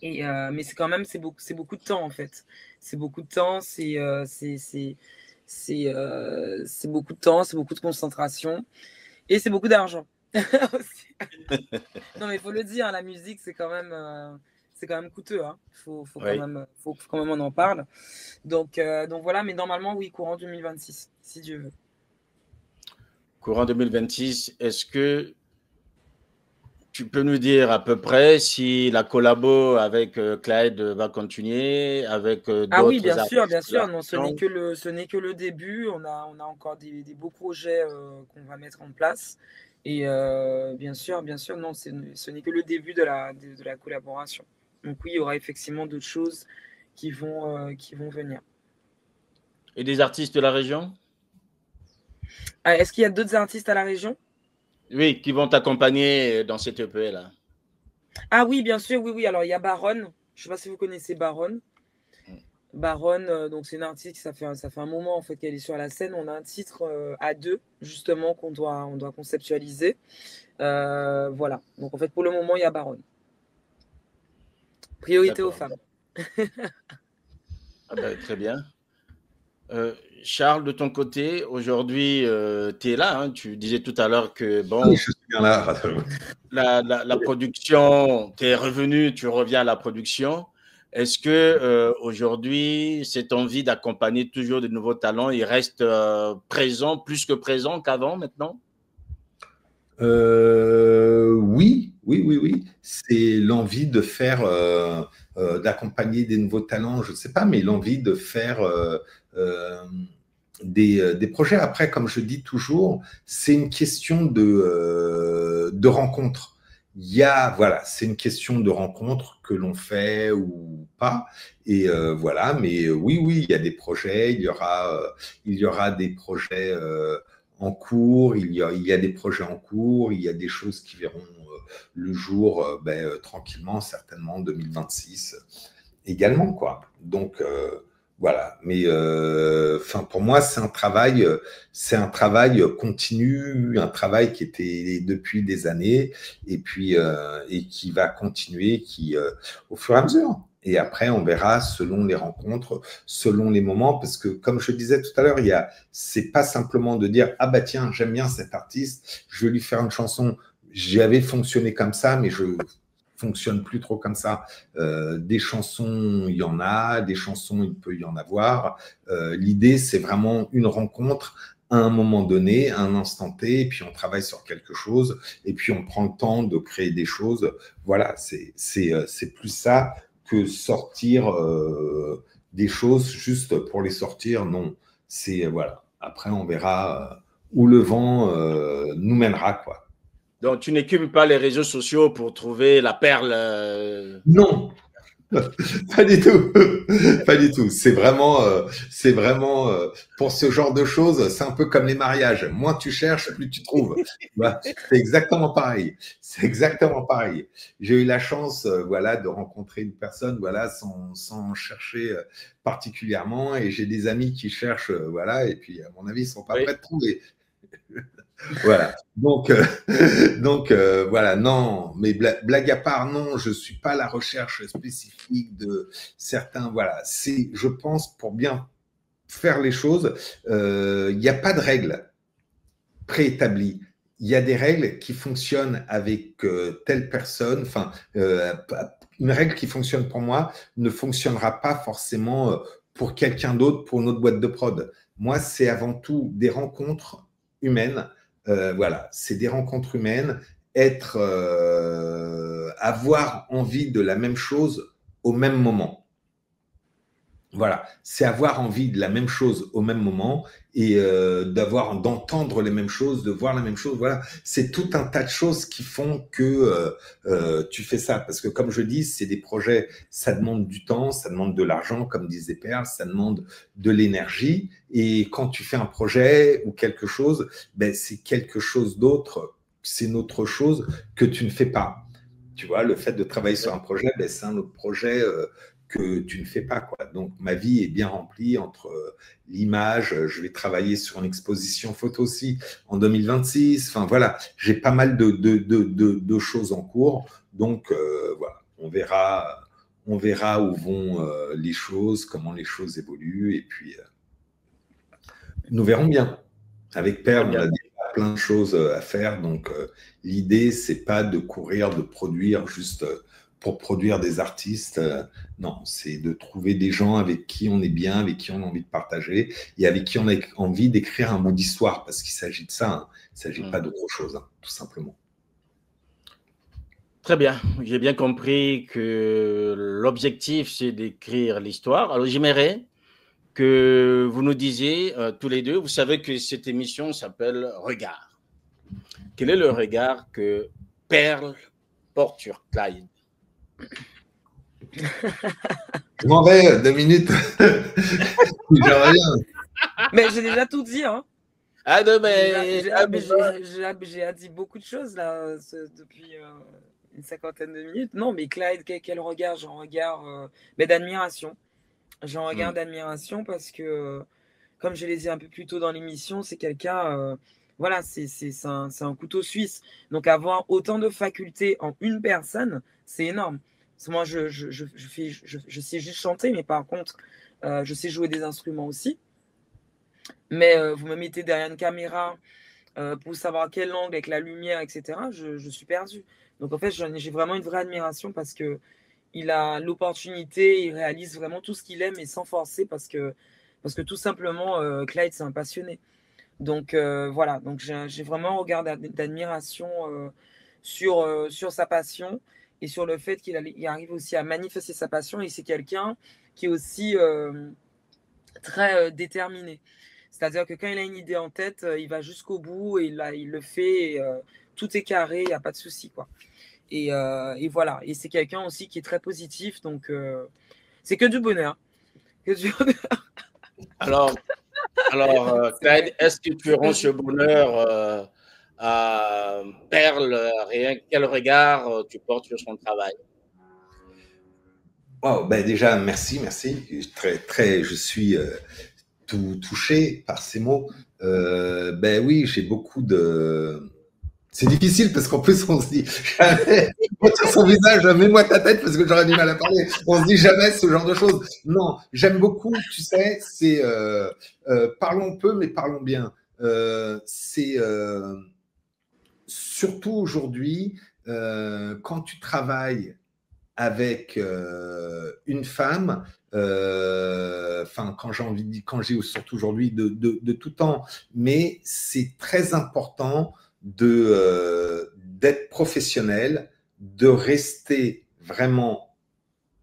Mais c'est quand même beaucoup de temps en fait. C'est beaucoup de temps. C'est beaucoup de temps. C'est beaucoup de concentration et c'est beaucoup d'argent aussi. Non mais il faut le dire, la musique c'est quand même coûteux. Hein. Faut quand même on en parle. Donc voilà. Mais normalement oui, courant 2026 si Dieu veut. Courant 2026. Est-ce que tu peux nous dire à peu près si la collabo avec Clyde va continuer, avec d'autres Ah oui, bien sûr. Non, ce n'est que le début. On a encore des beaux projets qu'on va mettre en place. Et bien sûr, non, ce n'est que le début de la collaboration. Donc oui, il y aura effectivement d'autres choses qui vont venir. Et des artistes de la région? Est-ce qu'il y a d'autres artistes à la région? Oui, qui vont t'accompagner dans cette EP-là. Ah oui, bien sûr, oui. Alors, il y a Baronne. Je ne sais pas si vous connaissez Baronne. Baronne, donc c'est une artiste, ça fait un moment en fait qu'elle est sur la scène. On a un titre à 2, justement, on doit conceptualiser. Voilà. Donc, en fait, pour le moment, il y a Baronne. Priorité aux femmes. Très bien. Charles, de ton côté, aujourd'hui, tu es là. Hein, tu disais tout à l'heure que oui, je suis bien là. La production, tu es revenu, tu reviens à la production. Est-ce que aujourd'hui, cette envie d'accompagner toujours de nouveaux talents, il reste présent, plus que présent qu'avant maintenant? Oui. C'est l'envie de faire, d'accompagner des nouveaux talents, je ne sais pas, mais l'envie de faire des projets. Après, comme je dis toujours, c'est une question de rencontre. C'est une question de rencontre que l'on fait ou pas. Et voilà, mais oui, il y a des projets, il y aura des projets en cours, il y a des projets en cours, il y a des choses qui verront le jour tranquillement, certainement en 2026 également, quoi. Donc voilà, mais pour moi c'est un travail continu, un travail qui était depuis des années et puis et qui va continuer, au fur et à mesure. Et après, on verra selon les rencontres, selon les moments, parce que comme je disais tout à l'heure, c'est pas simplement de dire ah bah tiens, j'aime bien cet artiste, je vais lui faire une chanson. J'avais fonctionné comme ça, mais je fonctionne plus trop comme ça. Des chansons, il y en a, des chansons, il peut y en avoir. L'idée, c'est vraiment une rencontre à un moment donné, à un instant T, et puis on travaille sur quelque chose, et puis on prend le temps de créer des choses. Voilà, c'est plus ça que sortir des choses juste pour les sortir. Non, c'est voilà. Après, on verra où le vent nous mènera, quoi. Donc, tu n'écumes pas les réseaux sociaux pour trouver la perle Non, pas du tout. Pas du tout. C'est vraiment pour ce genre de choses, c'est un peu comme les mariages. Moins tu cherches, plus tu trouves. C'est exactement pareil. C'est exactement pareil. J'ai eu la chance de rencontrer une personne sans chercher particulièrement, et j'ai des amis qui cherchent et puis à mon avis, ils sont pas prêts de trouver. Voilà. Donc voilà, non, mais blague à part, non, je suis pas à la recherche spécifique de certains. Voilà, je pense, pour bien faire les choses, il n'y a pas de règles préétablies. Il y a des règles qui fonctionnent avec telle personne. Enfin, une règle qui fonctionne pour moi ne fonctionnera pas forcément pour quelqu'un d'autre, pour une autre boîte de prod. Moi, c'est avant tout des rencontres humaines. Voilà, c'est des rencontres humaines, avoir envie de la même chose au même moment. Voilà, c'est avoir envie de la même chose au même moment et d'entendre les mêmes choses, de voir la même chose. Voilà, c'est tout un tas de choses qui font que tu fais ça. Parce que comme je dis, c'est des projets, ça demande du temps, ça demande de l'argent, comme disait Perle, ça demande de l'énergie. Et quand tu fais un projet ou quelque chose, ben, c'est quelque chose d'autre, c'est une autre chose que tu ne fais pas. Tu vois, le fait de travailler sur un projet, ben, c'est un autre projet que tu ne fais pas, quoi. Donc, ma vie est bien remplie entre l'image. Je vais travailler sur une exposition photo aussi en 2026. Enfin, voilà, j'ai pas mal de choses en cours. Donc, voilà, on verra où vont les choses, comment les choses évoluent. Et puis, nous verrons bien. Avec Perle, on a déjà plein de choses à faire. Donc, l'idée, c'est pas de courir, de produire juste pour produire des artistes. Non, c'est de trouver des gens avec qui on est bien, avec qui on a envie de partager et avec qui on a envie d'écrire un bout d'histoire, parce qu'il s'agit de ça, hein. Il ne s'agit pas d'autre chose, hein, tout simplement. Très bien, j'ai bien compris que l'objectif, c'est d'écrire l'histoire. Alors, j'aimerais que vous nous disiez tous les deux, vous savez que cette émission s'appelle Regard. Quel est le regard que Perle porte sur Clyde? Je m'en vais, 2 minutes. Mais j'ai déjà tout dit, hein. Ah non, j'ai dit beaucoup de choses là depuis une 50aine de minutes. Non, mais Clyde, quel regard? J'en regarde d'admiration. J'en regarde d'admiration parce que, comme je l'ai dit un peu plus tôt dans l'émission, c'est quelqu'un, voilà, c'est un couteau suisse. Donc, avoir autant de facultés en une personne, c'est énorme. Parce que moi, je sais juste chanter, mais par contre, je sais jouer des instruments aussi. Mais vous me mettez derrière une caméra pour savoir quel angle, avec la lumière, etc., je suis perdu. Donc, en fait, j'ai vraiment une vraie admiration parce que il a l'opportunité, il réalise vraiment tout ce qu'il aime et sans forcer parce que tout simplement, Clyde, c'est un passionné. Donc, voilà. Donc, j'ai vraiment un regard d'admiration sur sa passion et sur le fait qu'il arrive aussi à manifester sa passion. Et c'est quelqu'un qui est aussi très déterminé. C'est-à-dire que quand il a une idée en tête, il va jusqu'au bout et il le fait. Et, tout est carré, il n'y a pas de souci, quoi. Et voilà. Et c'est quelqu'un aussi qui est très positif. Donc, c'est que du bonheur. Que du bonheur. Alors Clyde, est-ce que tu rends ce bonheur à Perle? Quel regard tu portes sur son travail? Wow, ben déjà, merci. Je suis tout touché par ces mots. Ben oui, j'ai beaucoup de... C'est difficile parce qu'en plus, on se dit jamais, sur son visage, mets-moi ta tête parce que j'aurais du mal à parler. On se dit jamais ce genre de choses. Non, j'aime beaucoup, tu sais, c'est parlons peu, mais parlons bien. C'est surtout aujourd'hui, quand tu travailles avec une femme, enfin, quand j'ai surtout aujourd'hui de tout temps, mais c'est très important d'être professionnel, de rester vraiment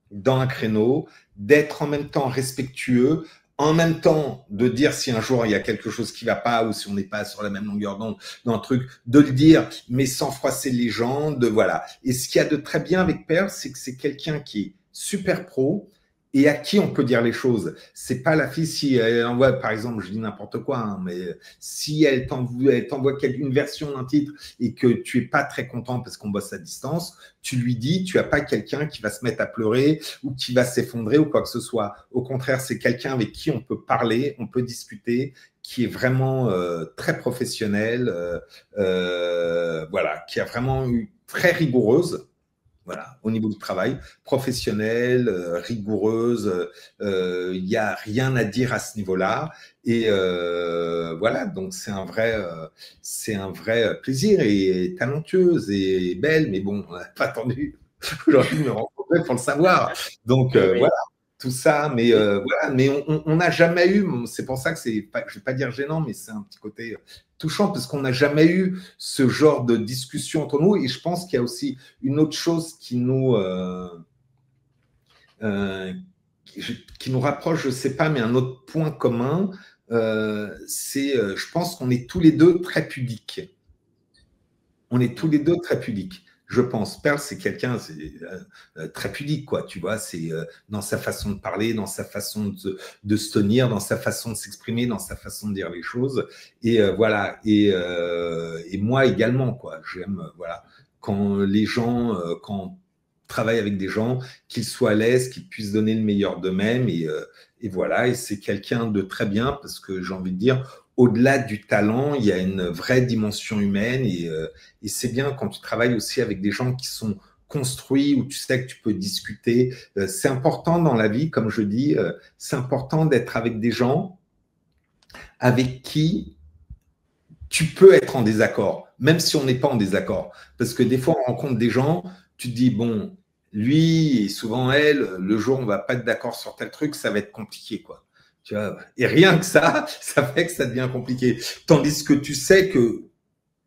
dans un créneau, d'être en même temps respectueux, en même temps de dire si un jour il y a quelque chose qui va pas ou si on n'est pas sur la même longueur d'onde dans un truc, de le dire, mais sans froisser les gens, voilà. Et ce qu'il y a de très bien avec Perle, c'est que c'est quelqu'un qui est super pro et à qui on peut dire les choses. C'est pas la fille, si elle envoie, par exemple, je dis n'importe quoi, hein, mais si elle t'envoie une version d'un titre et que tu es pas très content parce qu'on bosse à distance, tu lui dis, tu as pas quelqu'un qui va se mettre à pleurer ou qui va s'effondrer ou quoi que ce soit. Au contraire, c'est quelqu'un avec qui on peut parler, on peut discuter, qui est vraiment très professionnel, voilà, qui a vraiment eu très rigoureuse. Voilà, au niveau du travail, professionnelle, rigoureuse, il n'y a rien à dire à ce niveau-là. Et voilà, donc c'est un vrai plaisir et talentueuse et belle, mais bon, on n'a pas attendu aujourd'hui de me rencontrer pour le savoir. Donc Oui. voilà. tout ça, mais voilà, mais on n'a jamais eu, c'est pour ça que c'est pas, je vais pas dire gênant, mais c'est un petit côté touchant parce qu'on n'a jamais eu ce genre de discussion entre nous. Et je pense qu'il y a aussi une autre chose qui nous rapproche, je sais pas, mais un autre point commun, c'est, je pense qu'on est tous les deux très pudiques. On est tous les deux très pudiques. Je pense. Perle, c'est quelqu'un très pudique, quoi. Tu vois, c'est dans sa façon de parler, dans sa façon de se tenir, dans sa façon de s'exprimer, dans sa façon de dire les choses. Et voilà. Et moi également, quoi. J'aime, voilà, quand les gens, quand on travaille avec des gens, qu'ils soient à l'aise, qu'ils puissent donner le meilleur d'eux-mêmes. Et voilà. Et c'est quelqu'un de très bien parce que j'ai envie de dire, au-delà du talent, il y a une vraie dimension humaine et c'est bien quand tu travailles aussi avec des gens qui sont construits, où tu sais que tu peux discuter. C'est important dans la vie, comme je dis, c'est important d'être avec des gens avec qui tu peux être en désaccord, même si on n'est pas en désaccord. Parce que des fois, on rencontre des gens, tu te dis, bon, lui et souvent elle, le jour où on ne va pas être d'accord sur tel truc, ça va être compliqué, quoi. Tu vois, et rien que ça fait que ça devient compliqué. Tandis que tu sais que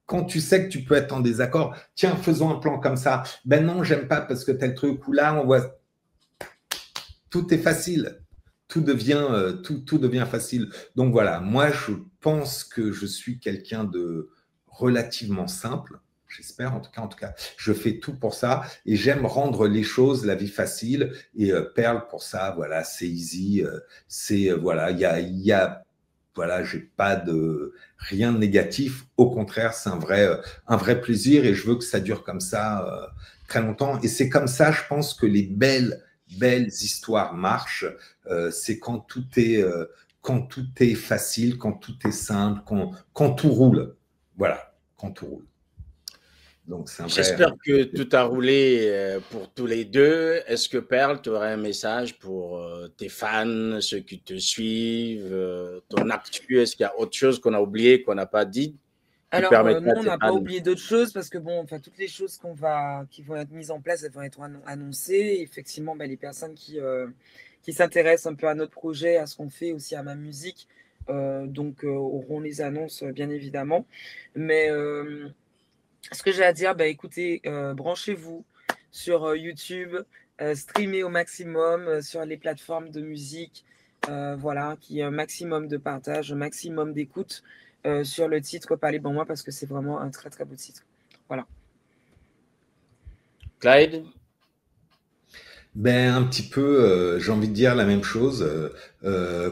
quand tu sais que tu peux être en désaccord, tiens, faisons un plan comme ça. Ben non, j'aime pas parce que tel truc ou là, on voit. Tout est facile. Tout devient facile. Donc voilà, moi, je pense que je suis quelqu'un de relativement simple. J'espère, en tout cas, je fais tout pour ça et j'aime rendre les choses, la vie facile. Et Perle, pour ça, voilà, c'est easy. Voilà, il y a voilà, j'ai pas de rien de négatif. Au contraire, c'est un vrai plaisir et je veux que ça dure comme ça très longtemps. Et c'est comme ça, je pense que les belles histoires marchent. C'est quand tout est facile, quand tout est simple, quand tout roule. Voilà, quand tout roule. J'espère que tout a roulé pour tous les deux. Est-ce que Perle, tu aurais un message pour tes fans, ceux qui te suivent, ton actu? Est-ce qu'il y a autre chose qu'on a oublié, qu'on n'a pas dit? Alors, non, on n'a pas oublié d'autres choses parce que bon, enfin, toutes les choses qui vont être mises en place, elles vont être annoncées. Effectivement, les personnes qui s'intéressent un peu à notre projet, à ce qu'on fait, aussi à ma musique, auront les annonces, bien évidemment. Mais ce que j'ai à dire, écoutez, branchez-vous sur YouTube, streamez au maximum sur les plateformes de musique, voilà, qu'il y ait un maximum de partage, un maximum d'écoute sur le titre Parlez pour moi parce que c'est vraiment un très très beau titre. Voilà. Clyde? Un petit peu, j'ai envie de dire la même chose.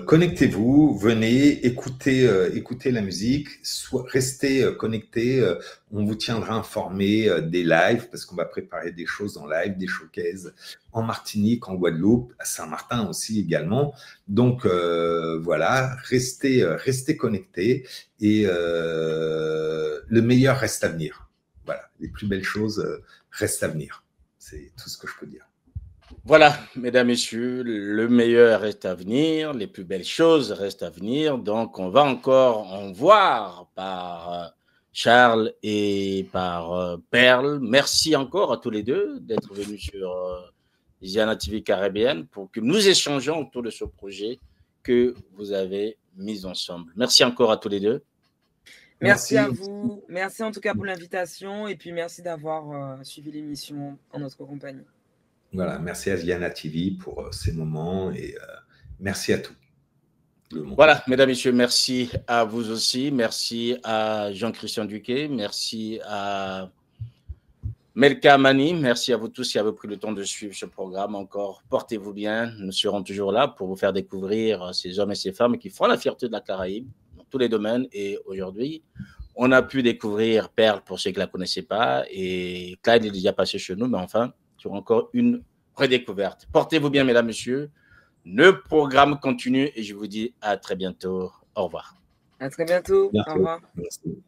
Connectez-vous, venez, écoutez la musique, restez connectés. On vous tiendra informé des lives parce qu'on va préparer des choses en live, des showcases en Martinique, en Guadeloupe, à Saint-Martin aussi également. Donc voilà, restez connectés et le meilleur reste à venir. Voilà, les plus belles choses restent à venir. C'est tout ce que je peux dire. Voilà, mesdames, messieurs, le meilleur reste à venir, les plus belles choses restent à venir. Donc, on va encore en voir par Charles et par Perle. Merci encore à tous les deux d'être venus sur Ziana TV Caribbean pour que nous échangeons autour de ce projet que vous avez mis ensemble. Merci encore à tous les deux. Merci à vous. Merci en tout cas pour l'invitation et puis merci d'avoir suivi l'émission en notre compagnie. Voilà, merci à Ziana TV pour ces moments et merci à tout le monde. Voilà, mesdames, messieurs, merci à vous aussi. Merci à Jean-Christian Duquet. Merci à Melka Mani. Merci à vous tous qui avez pris le temps de suivre ce programme. Encore, portez-vous bien. Nous serons toujours là pour vous faire découvrir ces hommes et ces femmes qui font la fierté de la Caraïbe dans tous les domaines. Et aujourd'hui, on a pu découvrir Perle pour ceux qui ne la connaissaient pas. Et Clyde est déjà passé chez nous, mais enfin, sur encore une redécouverte. Portez-vous bien, mesdames, messieurs. Le programme continue et je vous dis à très bientôt. Au revoir. À très bientôt. Au revoir. Merci.